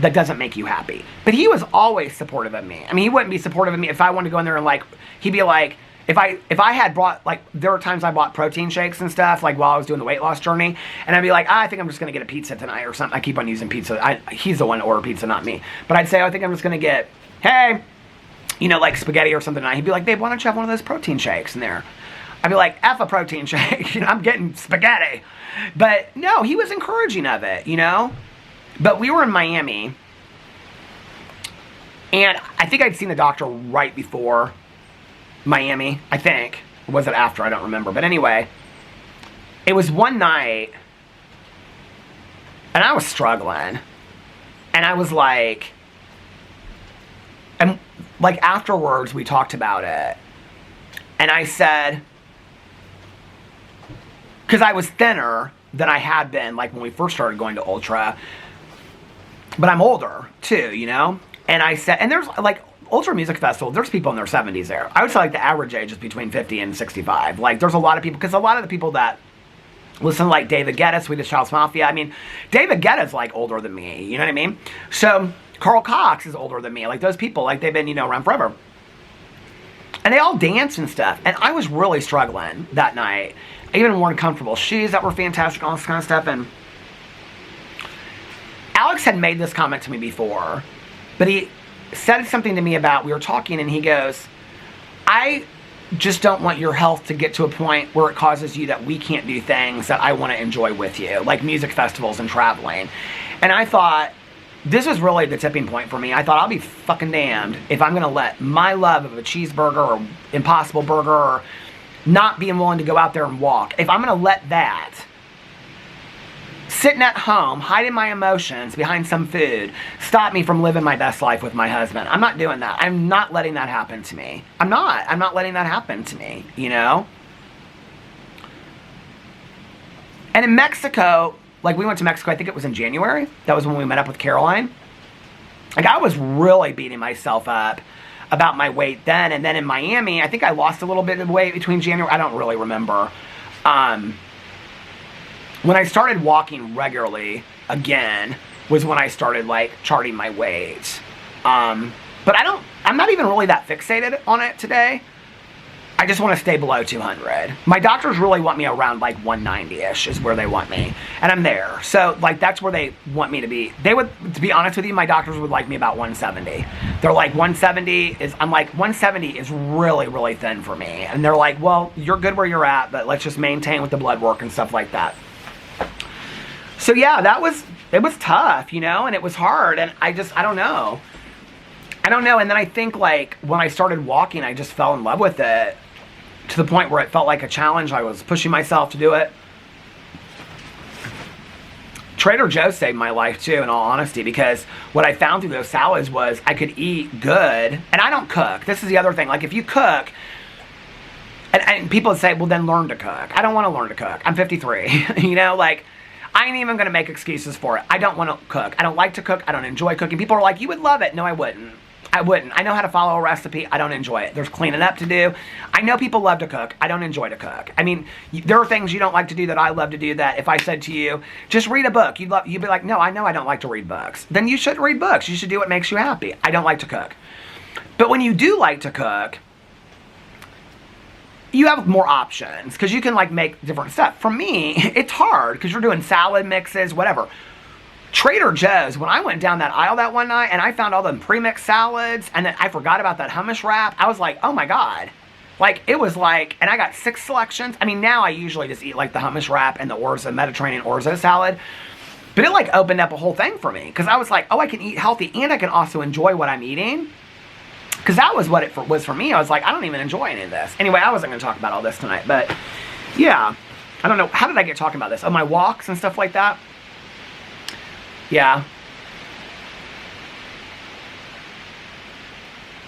that doesn't make you happy. But he was always supportive of me. I mean, he wouldn't be supportive of me if I wanted to go in there and like, he'd be like, if I had brought, like, there were times I bought protein shakes and stuff, like while I was doing the weight loss journey, and I'd be like, I think I'm just going to get a pizza tonight or something. I keep on using pizza. He's the one to order pizza, not me. But I'd say, I think I'm just going to get, hey, you know, like spaghetti or something. And he'd be like, babe, why don't you have one of those protein shakes in there? I'd be like, F a protein shake. You know, I'm getting spaghetti. But no, he was encouraging of it, you know? But we were in Miami, and I think I'd seen the doctor right before Miami, I think. Or was it after? I don't remember. But anyway, it was one night, and I was struggling. And I was like, and like afterwards we talked about it. And I said, because I was thinner than I had been, like when we first started going to Ultra. But I'm older, too, you know? And I said, and there's, like, Ultra Music Festival, there's people in their 70s there. I would say, like, the average age is between 50 and 65. Like, there's a lot of people, because a lot of the people that listen to, like, David Guetta, Swedish House Mafia, I mean, David Guetta's, like, older than me, you know what I mean? So, Carl Cox is older than me. Like, those people, like, they've been, you know, around forever. And they all dance and stuff. And I was really struggling that night. I even wore comfortable shoes that were fantastic, all this kind of stuff, and Alex had made this comment to me before, but he said something to me about, we were talking, and he goes, I just don't want your health to get to a point where it causes you that we can't do things that I want to enjoy with you, like music festivals and traveling. And I thought, this was really the tipping point for me. I thought, I'll be fucking damned if I'm going to let my love of a cheeseburger or Impossible Burger or not being willing to go out there and walk, if I'm going to let that sitting at home, hiding my emotions behind some food, stop me from living my best life with my husband. I'm not doing that. I'm not letting that happen to me. I'm not letting that happen to me, you know? And in Mexico, like we went to Mexico, I think it was in January. That was when we met up with Caroline. Like I was really beating myself up about my weight then. And then in Miami, I think I lost a little bit of weight between January. I don't really remember. When I started walking regularly again was when I started like charting my weight. But I'm not even really that fixated on it today. I just want to stay below 200. My doctors really want me around like 190-ish is where they want me. And I'm there. So like that's where they want me to be. They would, to be honest with you, my doctors would like me about 170. They're like 170 is, I'm like 170 is really, really thin for me. And they're like, well, you're good where you're at, but let's just maintain with the blood work and stuff like that. So yeah, it was tough, you know, and it was hard. And I don't know. And then I think like when I started walking, I just fell in love with it to the point where it felt like a challenge. I was pushing myself to do it. Trader Joe's saved my life too, in all honesty, because what I found through those salads was I could eat good. And I don't cook. This is the other thing. Like if you cook, and people would say, well then learn to cook. I don't want to learn to cook. I'm 53. You know, like I ain't even going to make excuses for it. I don't want to cook. I don't like to cook. I don't enjoy cooking. People are like, you would love it. No, I wouldn't. I know how to follow a recipe. I don't enjoy it. There's cleaning up to do. I know people love to cook. I don't enjoy to cook. I mean, there are things you don't like to do that I love to do, that if I said to you, just read a book, you'd be like, no, I know I don't like to read books. Then you should read books. You should do what makes you happy. I don't like to cook. But when you do like to cook, you have more options because you can like make different stuff. For me, it's hard because you're doing salad mixes, whatever. Trader Joe's, when I went down that aisle that one night and I found all them pre-mixed salads and then I forgot about that hummus wrap, I was like, oh my God. Like, it was like, and I got 6 selections. I mean, now I usually just eat like the hummus wrap and the orzo, Mediterranean orzo salad. But it like opened up a whole thing for me because I was like, oh, I can eat healthy and I can also enjoy what I'm eating. Because that was what it was for me. I was like, I don't even enjoy any of this. Anyway, I wasn't going to talk about all this tonight, but yeah. I don't know. How did I get talking about this? Oh, my walks and stuff like that? Yeah.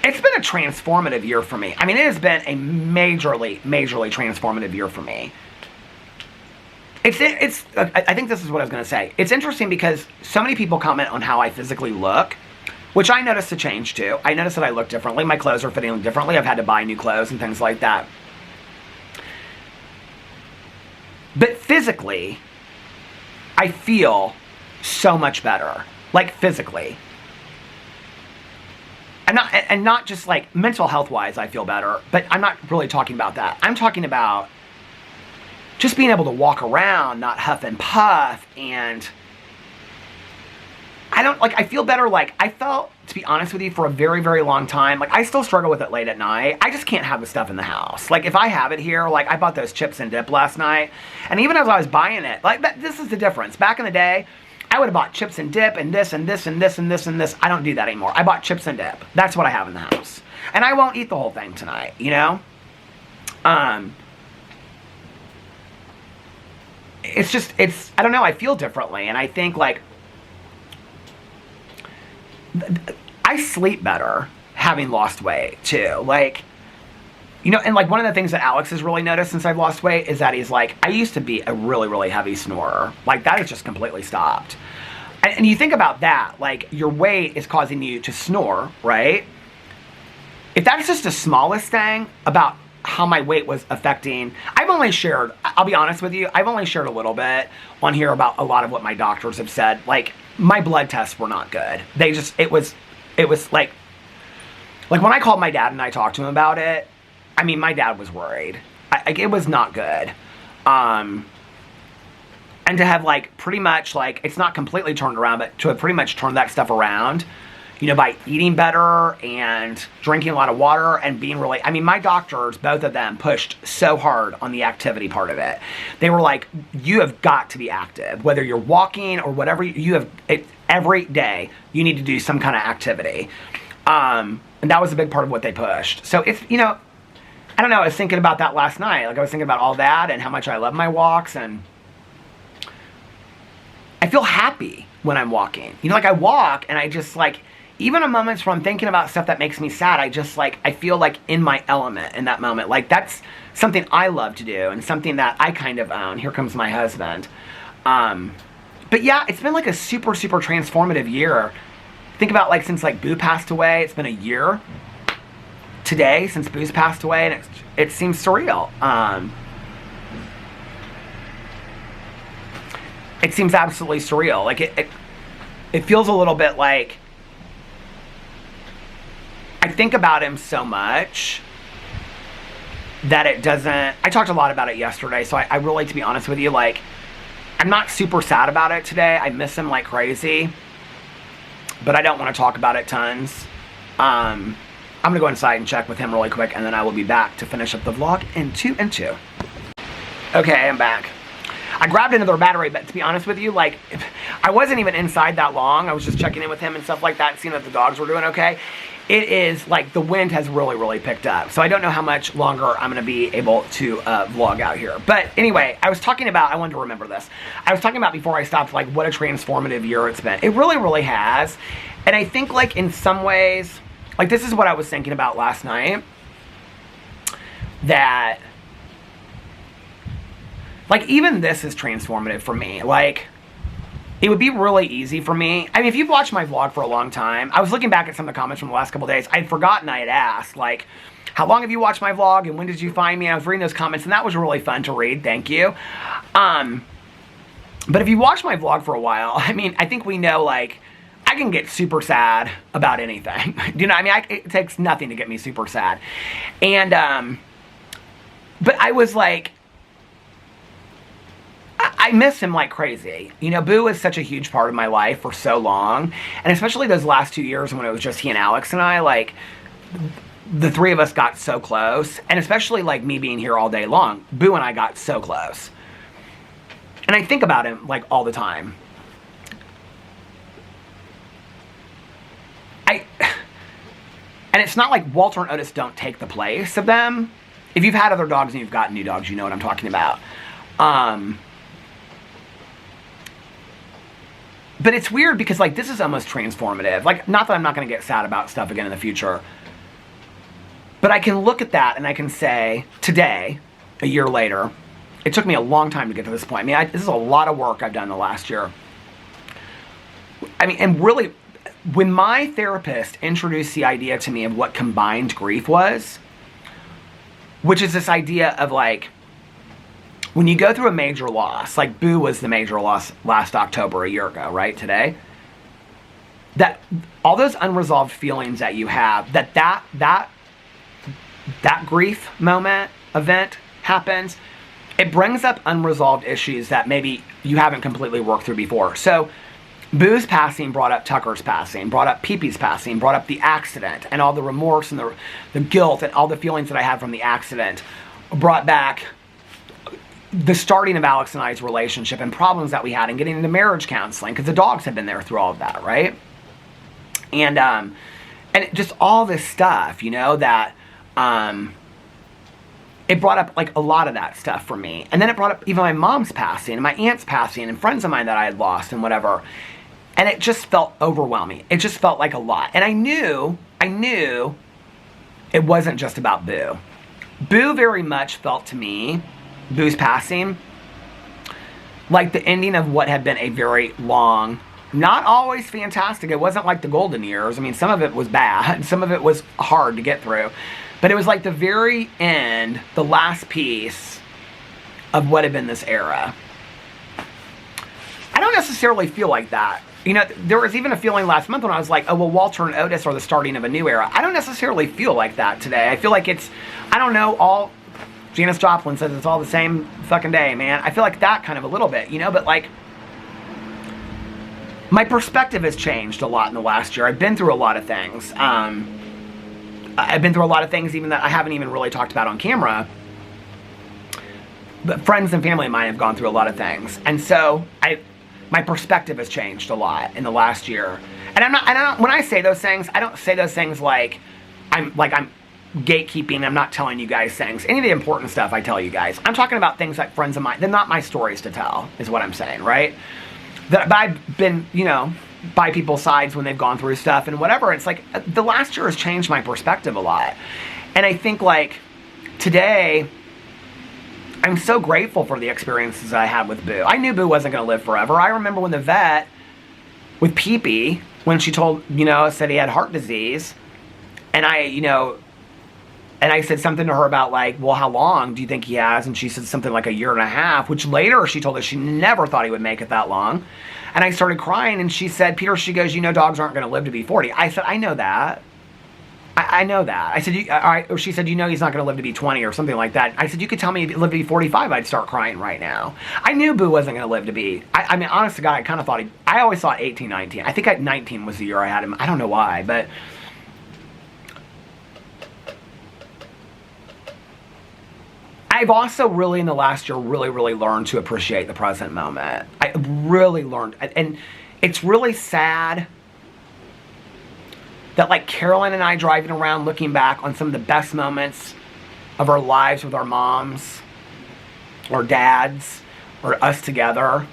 It's been a transformative year for me. I mean, it has been a majorly transformative year for me. I think this is what I was going to say. It's interesting because so many people comment on how I physically look, which I noticed a change too. I noticed that I look differently. My clothes are fitting differently. I've had to buy new clothes and things like that. But physically, I feel so much better. Like physically. And not just like mental health wise I feel better, but I'm not really talking about that. I'm talking about just being able to walk around, not huff and puff, and I feel better. Like I felt, to be honest with you, for a very, very long time, like I still struggle with it late at night. I just can't have the stuff in the house. Like if I have it here, like I bought those chips and dip last night, and even as I was buying it, like this is the difference. Back in the day, I would have bought chips and dip and this and this and this and this and this. I don't do that anymore. I bought chips and dip. That's what I have in the house. And I won't eat the whole thing tonight, you know? I don't know, I feel differently. And I think like, I sleep better having lost weight too. Like, you know, and like one of the things that Alex has really noticed since I've lost weight is that he's like, I used to be a really, really heavy snorer. Like that has just completely stopped. And you think about that, like your weight is causing you to snore, right? If that's just the smallest thing about how my weight was affecting, I've only shared, I'll be honest with you, I've only shared a little bit on here about a lot of what my doctors have said. Like my blood tests were not good. It was like when I called my dad and I talked to him about it, I mean, my dad was worried. It was not good. And to have like pretty much like, it's not completely turned around, but to have pretty much turned that stuff around, you know, by eating better and drinking a lot of water and being really, I mean, my doctors, both of them pushed so hard on the activity part of it. They were like, you have got to be active, whether you're walking or whatever every day you need to do some kind of activity. And that was a big part of what they pushed. So if, you know, I don't know, I was thinking about that last night. Like I was thinking about all that and how much I love my walks, and I feel happy when I'm walking. You know, like I walk and I just like, even in moments where I'm thinking about stuff that makes me sad, I just like, I feel like in my element in that moment. Like that's something I love to do and something that I kind of own. Here comes my husband. But yeah, it's been like a super, super transformative year. Think about like since like Boo passed away, it's been a year today since Boo's passed away, and it seems surreal. it seems absolutely surreal. Like it feels a little bit like I think about him so much that it doesn't. I talked a lot about it yesterday, so I really, to be honest with you, like, I'm not super sad about it today. I miss him like crazy, but I don't want to talk about it tons. I'm gonna go inside and check with him really quick, and then I will be back to finish up the vlog in 2 and 2. Okay, I'm back. I grabbed another battery, but to be honest with you, like, I wasn't even inside that long. I was just checking in with him and stuff like that, and seeing that the dogs were doing okay. It is, like, the wind has really, really picked up. So I don't know how much longer I'm going to be able to vlog out here. But anyway, I was talking about, I wanted to remember this. I was talking about before I stopped, like, what a transformative year it's been. It really, really has. And I think, like, in some ways, like, this is what I was thinking about last night. That, like, even this is transformative for me. Like, it would be really easy for me. I mean, if you've watched my vlog for a long time, I was looking back at some of the comments from the last couple days. I'd forgotten I had asked, like, how long have you watched my vlog and when did you find me? And I was reading those comments, and that was really fun to read. Thank you. But if you watch my vlog for a while, I mean, I think we know, like, I can get super sad about anything. Do you know what I mean? It takes nothing to get me super sad. And, but I was like, I miss him like crazy. You know, Boo is such a huge part of my life for so long. And especially those last 2 years when it was just he and Alex and I, like, the three of us got so close. And especially, like, me being here all day long, Boo and I got so close. And I think about him, like, all the time. And it's not like Walter and Otis don't take the place of them. If you've had other dogs and you've gotten new dogs, you know what I'm talking about. But it's weird because, like, this is almost transformative. Like, not that I'm not going to get sad about stuff again in the future. But I can look at that and I can say, today, a year later, it took me a long time to get to this point. I mean, this is a lot of work I've done the last year. I mean, and really, when my therapist introduced the idea to me of what combined grief was, which is this idea of, like, when you go through a major loss, like Boo was the major loss last October, a year ago, right, today, that all those unresolved feelings that you have, that grief moment, event happens, it brings up unresolved issues that maybe you haven't completely worked through before. So Boo's passing brought up Tucker's passing, brought up Pee-Pee's passing, brought up the accident, and all the remorse and the guilt and all the feelings that I had from the accident, brought back the starting of Alex and I's relationship and problems that we had and getting into marriage counseling, because the dogs had been there through all of that, right? And just all this stuff, you know, that it brought up, like, a lot of that stuff for me. And then it brought up even my mom's passing and my aunt's passing and friends of mine that I had lost and whatever. And it just felt overwhelming. It just felt like a lot. And I knew it wasn't just about Boo. Boo very much felt to me, Boo's passing, like the ending of what had been a very long, not always fantastic. It wasn't like the golden years. I mean, some of it was bad. Some of it was hard to get through. But it was like the very end, the last piece of what had been this era. I don't necessarily feel like that. You know, there was even a feeling last month when I was like, oh, well, Walter and Otis are the starting of a new era. I don't necessarily feel like that today. I feel like it's, I don't know, Janis Joplin says it's all the same fucking day, man. I feel like that kind of a little bit, you know, but, like, my perspective has changed a lot in the last year. I've been through a lot of things. I've been through a lot of things even that I haven't even really talked about on camera. But friends and family of mine have gone through a lot of things. And so my perspective has changed a lot in the last year. And I'm not, when I say those things, I don't say those things like I'm gatekeeping. I'm not telling you guys things. Any of the important stuff I tell you guys. I'm talking about things like friends of mine. They're not my stories to tell, is what I'm saying, right? But I've been, you know, by people's sides when they've gone through stuff and whatever. It's like, the last year has changed my perspective a lot. And I think, like, today, I'm so grateful for the experiences I had with Boo. I knew Boo wasn't going to live forever. I remember when the vet, with Pee-Pee, when she told, you know, said he had heart disease, and I, you know, And I said something to her about like, well, how long do you think he has? And she said something like 1.5 years, which later she told us she never thought he would make it that long. And I started crying, and she said, Peter, she goes, you know, dogs aren't going to live to be 40. I said, I know that. I know that. I said, or she said, you know, he's not going to live to be 20 or something like that. I said, you could tell me he'd live to be 45, I'd start crying right now. I knew Boo wasn't going to live to be, I mean, honest to God, I kind of thought I always thought 18, 19. I think 19 was the year I had him. I don't know why, but I've also really in the last year really learned to appreciate the present moment. I really learned, and it's really sad that like Caroline and I driving around looking back on some of the best moments of our lives with our moms or dads or us together,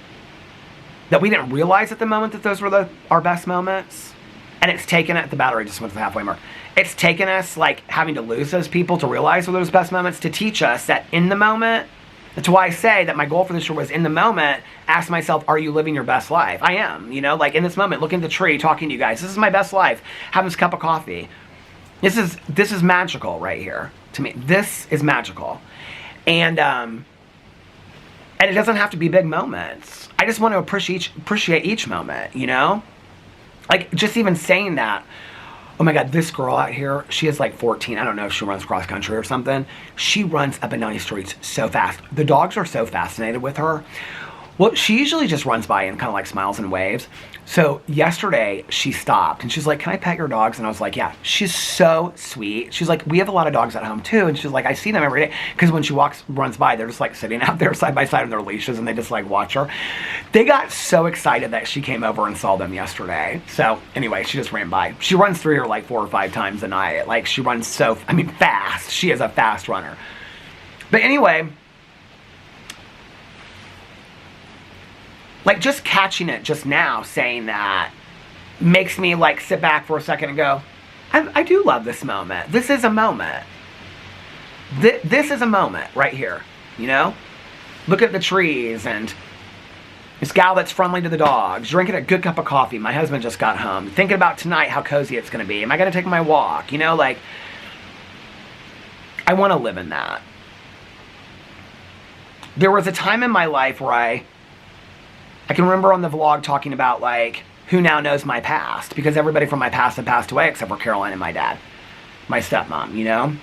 that we didn't realize at the moment that those were our best moments. And it's taken it, the battery just went to the halfway mark. It's taken us like having to lose those people to realize were those best moments, to teach us that in the moment. That's why I say that my goal for this year was in the moment, ask myself, are you living your best life? I am, you know, like in this moment, looking at the tree, talking to you guys. This is my best life. Having this cup of coffee. This is magical right here to me. This is magical. And it doesn't have to be big moments. I just want to appreciate each moment, you know? Like just even saying that, oh my God, this girl out here, she is like 14. I don't know if she runs cross country or something. She runs up and down these streets so fast. The dogs are so fascinated with her. Well, she usually just runs by and kind of like smiles and waves. So yesterday she stopped and she's like, can I pet your dogs? And I was like, yeah. She's so sweet. She's like, we have a lot of dogs at home too. And she's like, I see them every day. Because when she runs by, they're just like sitting out there side by side on their leashes and they just like watch her. They got so excited that she came over and saw them yesterday. So anyway, she just ran by. She runs through here like 4 or 5 times a night. Like she runs so, fast. She is a fast runner. But anyway, like just catching it just now, saying that, makes me like sit back for a second and go, I do love this moment. This is a moment. This is a moment right here, you know? Look at the trees and this gal that's friendly to the dogs, drinking a good cup of coffee. My husband just got home. Thinking about tonight, how cozy it's going to be. Am I going to take my walk? You know, like, I want to live in that. There was a time in my life where I can remember on the vlog talking about like who now knows my past, because everybody from my past had passed away except for Caroline and my dad, my stepmom, you know?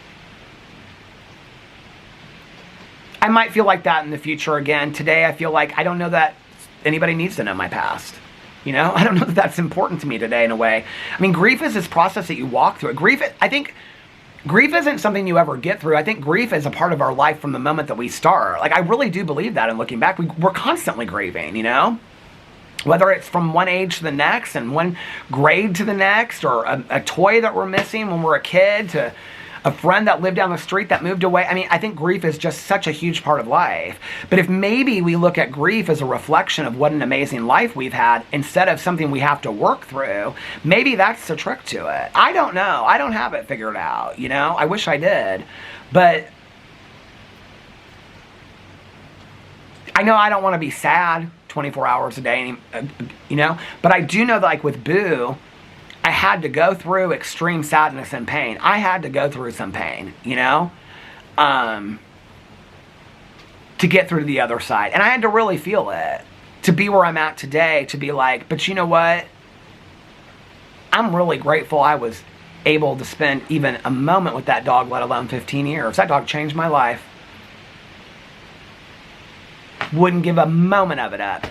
I might feel like that in the future again. Today I feel like I don't know that anybody needs to know my past. You know, I don't know that that's important to me today in a way. I mean, grief is this process that you walk through. I think grief isn't something you ever get through. I think grief is a part of our life from the moment that we start. Like, I really do believe that, and looking back, we're constantly grieving, you know? Whether it's from one age to the next, and one grade to the next, or a toy that we're missing when we're a kid, to a friend that lived down the street that moved away. I mean, I think grief is just such a huge part of life. But if maybe we look at grief as a reflection of what an amazing life we've had, instead of something we have to work through, maybe that's the trick to it. I don't know. I don't have it figured out, you know? I wish I did. But I know I don't want to be sad 24 hours a day, you know? But I do know that, like with Boo, I had to go through extreme sadness and pain. I had to go through some pain, you know, to get through the other side. And I had to really feel it to be where I'm at today, to be like, but you know what? I'm really grateful I was able to spend even a moment with that dog, let alone 15 years. That dog changed my life. Wouldn't give a moment of it up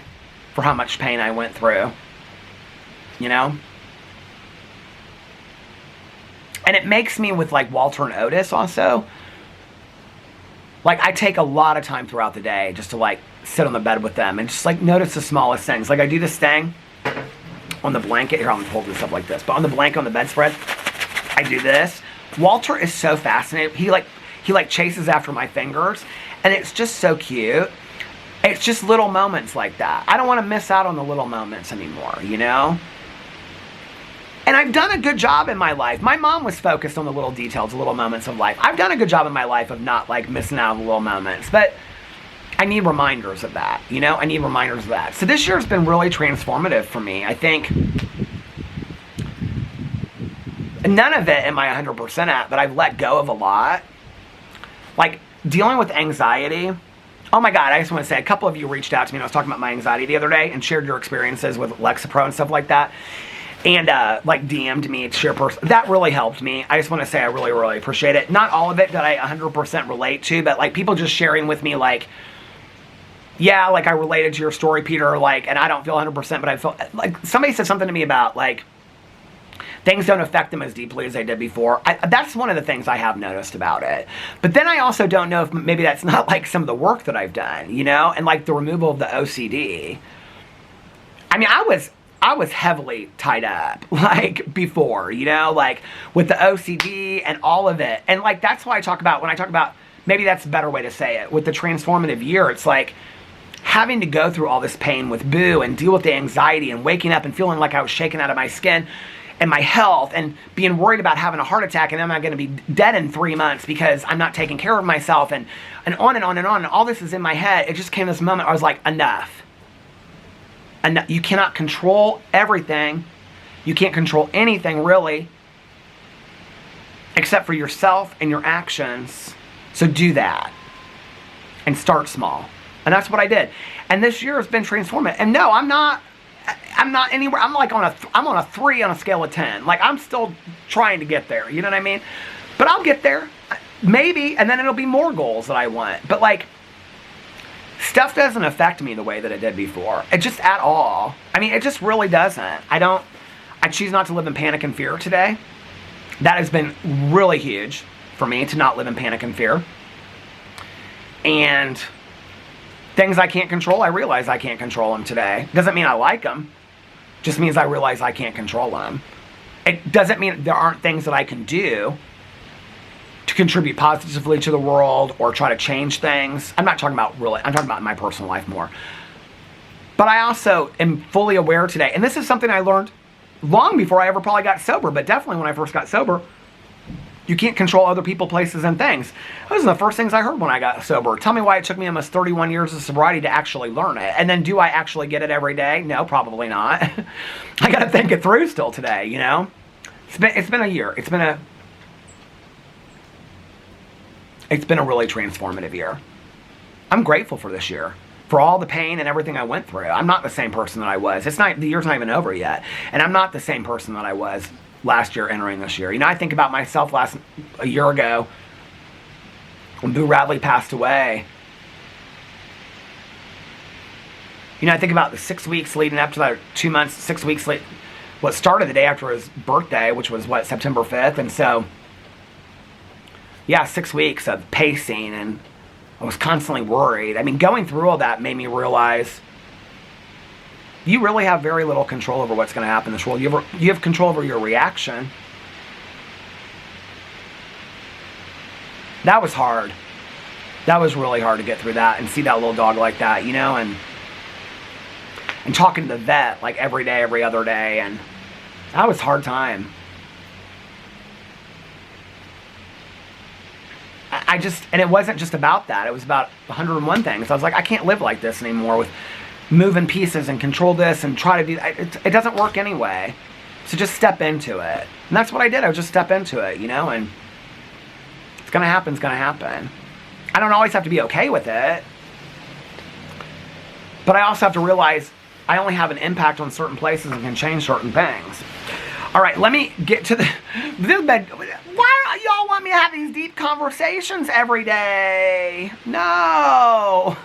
for how much pain I went through, you know? And it makes me, with like Walter and Otis also, like I take a lot of time throughout the day just to like sit on the bed with them and just like notice the smallest things. Like I do this thing on the blanket. Here, I'm gonna hold this up like this. But on the blanket on the bedspread, I do this. Walter is so fascinated. He like chases after my fingers, and it's just so cute. It's just little moments like that. I don't want to miss out on the little moments anymore, you know? And I've done a good job in my life. My mom was focused on the little details, the little moments of life. I've done a good job in my life of not like missing out on the little moments. But I need reminders of that, you know? I need reminders of that. So this year has been really transformative for me. I think None of it am I 100% at, but I've let go of a lot. Like, dealing with anxiety. Oh my God, I just want to say, a couple of you reached out to me and I was talking about my anxiety the other day and shared your experiences with Lexapro and stuff like that. And like DM'd me to share that really helped me. I just want to say I really, really appreciate it. Not all of it that I 100% relate to, but like people just sharing with me like, yeah, like I related to your story, Peter, like, and I don't feel 100%, but I feel like somebody said something to me about like, things don't affect them as deeply as they did before. That's one of the things I have noticed about it. But then I also don't know if maybe that's not like some of the work that I've done, you know, and like the removal of the OCD. I mean, I was heavily tied up, like, before, you know, like, with the OCD and all of it. And, like, that's why I talk about, when I talk about, maybe that's a better way to say it, with the transformative year, it's like, having to go through all this pain with Boo and deal with the anxiety and waking up and feeling like I was shaken out of my skin and my health and being worried about having a heart attack and am I going to be dead in 3 months because I'm not taking care of myself and on and on and on. And all this is in my head. It just came this moment, I was like, enough. And you cannot control everything. You can't control anything, really, except for yourself and your actions. So do that. And start small. And that's what I did. And this year has been transformative. And no, I'm not anywhere. I'm like on a 3 on a scale of 10. Like, I'm still trying to get there. You know what I mean? But I'll get there. Maybe. And then it'll be more goals that I want. But, like, stuff doesn't affect me the way that it did before. It just at all. I mean, it just really doesn't. I choose not to live in panic and fear today. That has been really huge for me, to not live in panic and fear. And things I can't control, I realize I can't control them today. Doesn't mean I like them. Just means I realize I can't control them. It doesn't mean there aren't things that I can do to contribute positively to the world or try to change things. I'm not talking about really, I'm talking about my personal life more. But I also am fully aware today, and this is something I learned long before I ever probably got sober, but definitely when I first got sober, you can't control other people, places, and things. Those are the first things I heard when I got sober. Tell me why it took me almost 31 years of sobriety to actually learn it. And then do I actually get it every day? No, probably not. I got to think it through still today, you know? It's been a year. It's been a really transformative year. I'm grateful for this year, for all the pain and everything I went through. I'm not the same person that I was. The year's not even over yet. And I'm not the same person that I was last year entering this year. You know, I think about myself a year ago when Boo Radley passed away. You know, I think about the 6 weeks leading up to that, 2 months, 6 weeks late. What started the day after his birthday, which was September 5th. And so, yeah, 6 weeks of pacing, and I was constantly worried. I mean, going through all that made me realize you really have very little control over what's going to happen in this world. You have control over your reaction. That was hard. That was really hard to get through that and see that little dog like that, you know, and talking to the vet like every day, every other day, and that was a hard time. And it wasn't just about that. It was about 101 things. I was like, I can't live like this anymore with moving pieces and control this and try to do that. It doesn't work anyway. So just step into it. And that's what I did. I would just step into it, you know, and it's going to happen. It's going to happen. I don't always have to be okay with it. But I also have to realize I only have an impact on certain places and can change certain things. All right, let me get to why do y'all want me to have these deep conversations every day? No.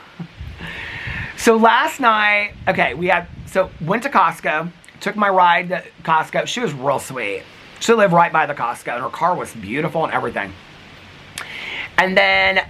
So last night, okay, went to Costco, took my ride to Costco. She was real sweet. She lived right by the Costco, and her car was beautiful and everything. And then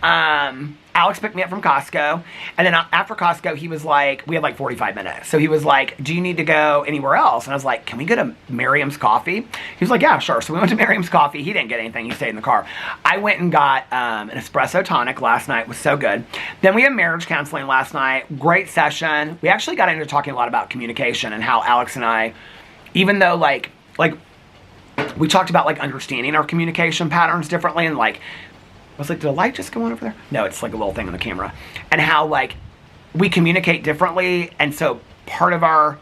Alex picked me up from Costco, and then after Costco, he was like, we had like 45 minutes. So he was like, do you need to go anywhere else? And I was like, can we go to Miriam's Coffee? He was like, yeah, sure. So we went to Miriam's Coffee. He didn't get anything. He stayed in the car. I went and got an espresso tonic last night. It was so good. Then we had marriage counseling last night. Great session. We actually got into talking a lot about communication and how Alex and I, even though like we talked about like understanding our communication patterns differently, and like, I was like, did the light just go on over there? No, it's like a little thing on the camera. And how, like, we communicate differently. And so part of our,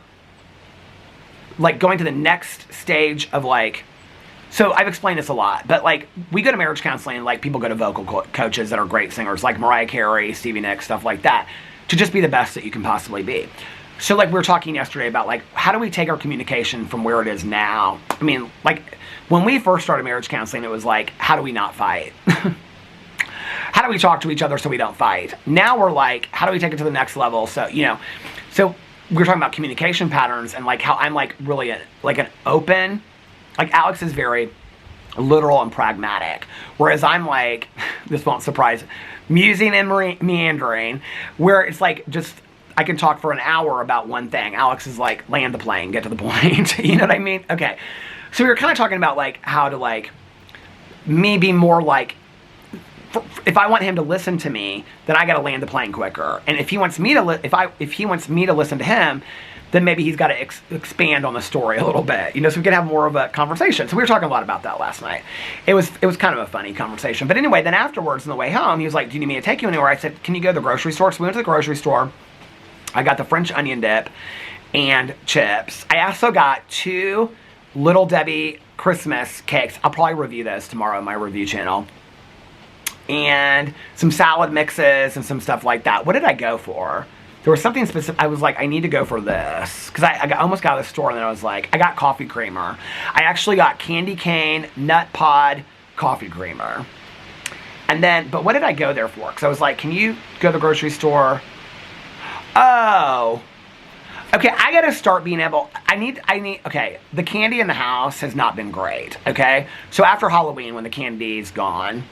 like, going to the next stage of, like, So I've explained this a lot, but like we go to marriage counseling, like people go to vocal coaches that are great singers, like Mariah Carey, Stevie Nicks, stuff like that, to just be the best that you can possibly be. So like we were talking yesterday about like, how do we take our communication from where it is now? I mean, like when we first started marriage counseling, it was like, how do we not fight? How do we talk to each other so we don't fight? Now we're like, how do we take it to the next level? So, you know, so we're talking about communication patterns and like how I'm like really like an open, like Alex is very literal and pragmatic. Whereas I'm like, this won't surprise, musing and meandering, where it's like just, I can talk for an hour about one thing. Alex is like, land the plane, get to the point. You know what I mean? Okay. So we were kind of talking about like how to like, me be more like, if I want him to listen to me, then I got to land the plane quicker. And if he wants me to, if he wants me to listen to him, then maybe he's got to expand on the story a little bit, you know, so we can have more of a conversation. So we were talking a lot about that last night. It was kind of a funny conversation. But anyway, then afterwards on the way home, he was like, "Do you need me to take you anywhere?" I said, "Can you go to the grocery store?" So we went to the grocery store. I got the French onion dip and chips. I also got 2 Little Debbie Christmas cakes. I'll probably review those tomorrow on my review channel. And some salad mixes and some stuff like that. What did I go for? There was something specific. I was like, I need to go for this. Because I almost got out of the store and then I was like, I got coffee creamer. I actually got candy cane, nut pod, coffee creamer. And then, but what did I go there for? Because I was like, can you go to the grocery store? Oh. Okay, I gotta start being able, okay, the candy in the house has not been great, okay? So after Halloween, when the candy's gone,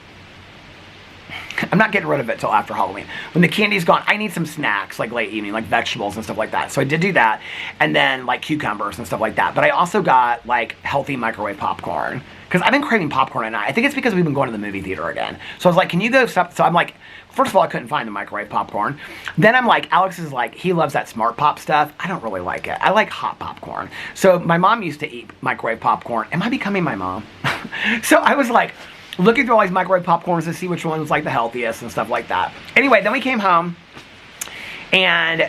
I'm not getting rid of it till after Halloween. When the candy's gone, I need some snacks, like late evening, like vegetables and stuff like that. So I did do that, and then like cucumbers and stuff like that. But I also got like healthy microwave popcorn, because I've been craving popcorn at night. I think it's because we've been going to the movie theater again. So I was like, can you go stop? So I'm like, first of all, I couldn't find the microwave popcorn. Then I'm like, Alex is like, he loves that Smart Pop stuff. I don't really like it. I like hot popcorn. So my mom used to eat microwave popcorn. Am I becoming my mom? So I was like, looking through all these microwave popcorns to see which one was like the healthiest and stuff like that. Anyway, then we came home, and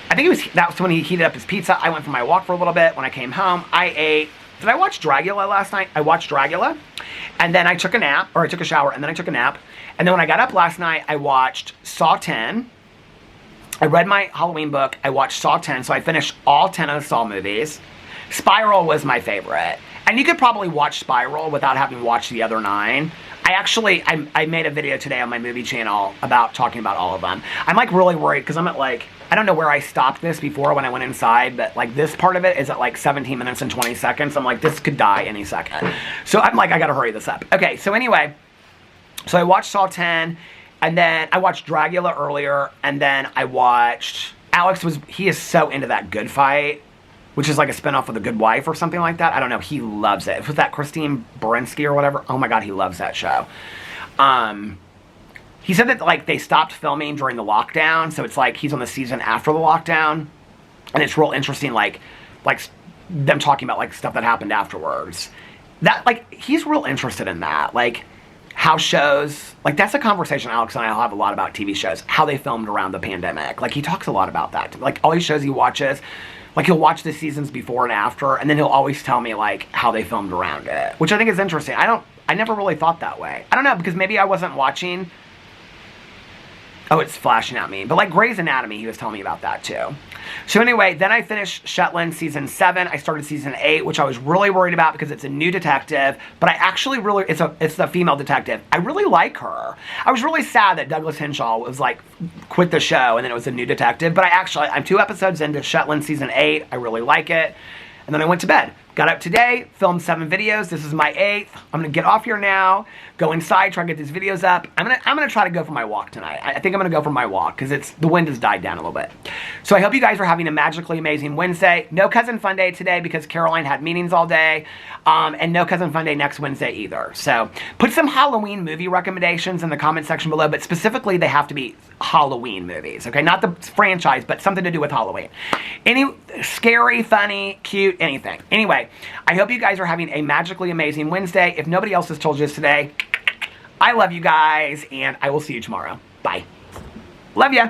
I think that was when he heated up his pizza. I went for my walk for a little bit. When I came home, I ate. Did I watch Dragula last night? I watched Dragula, and then I took a nap, or I took a shower, and then I took a nap. And then when I got up last night, I watched Saw 10. I read my Halloween book. I watched Saw 10, so I finished all 10 of the Saw movies. Spiral was my favorite. And you could probably watch Spiral without having watched the other 9. I made a video today on my movie channel about talking about all of them. I'm like really worried because I'm at like, I don't know where I stopped this before when I went inside, but like this part of it is at like 17 minutes and 20 seconds. I'm like, this could die any second. So I'm like, I gotta hurry this up. Okay, so anyway, so I watched Saw 10, and then I watched Dragula earlier, and then I watched, he is so into that Good Fight, which is like a spinoff of The Good Wife or something like that. I don't know. He loves it. It was that Christine Baranski or whatever. Oh my God, he loves that show. He said that like they stopped filming during the lockdown, so it's like he's on the season after the lockdown, and it's real interesting, like them talking about like stuff that happened afterwards. That like he's real interested in that, like how shows, like that's a conversation Alex and I will have a lot about TV shows, how they filmed around the pandemic. Like he talks a lot about that. Like all these shows he watches. Like, he'll watch the seasons before and after, and then he'll always tell me, like, how they filmed around it. Which I think is interesting. I never really thought that way. I don't know, because maybe I wasn't watching. Oh, it's flashing at me. But, like, Grey's Anatomy, he was telling me about that, too. So, anyway, then I finished Shetland Season 7. I started Season 8, which I was really worried about because it's a new detective. But I actually really, it's a female detective. I really like her. I was really sad that Douglas Henshaw was, like, quit the show and then it was a new detective. But I'm 2 episodes into Shetland Season 8. I really like it. And then I went to bed. Got up today, filmed 7 videos. This is my 8th. I'm gonna get off here now, go inside, try to get these videos up. I'm gonna try to go for my walk tonight. I think I'm gonna go for my walk because the wind has died down a little bit. So I hope you guys are having a magically amazing Wednesday. No Cousin Fun Day today because Caroline had meetings all day, and no Cousin Fun Day next Wednesday either. So put some Halloween movie recommendations in the comment section below, but specifically they have to be Halloween movies, okay? Not the franchise, but something to do with Halloween. Any scary, funny, cute, anything. Anyway, I hope you guys are having a magically amazing Wednesday. If nobody else has told you this today, I love you guys, and I will see you tomorrow. Bye. Love ya.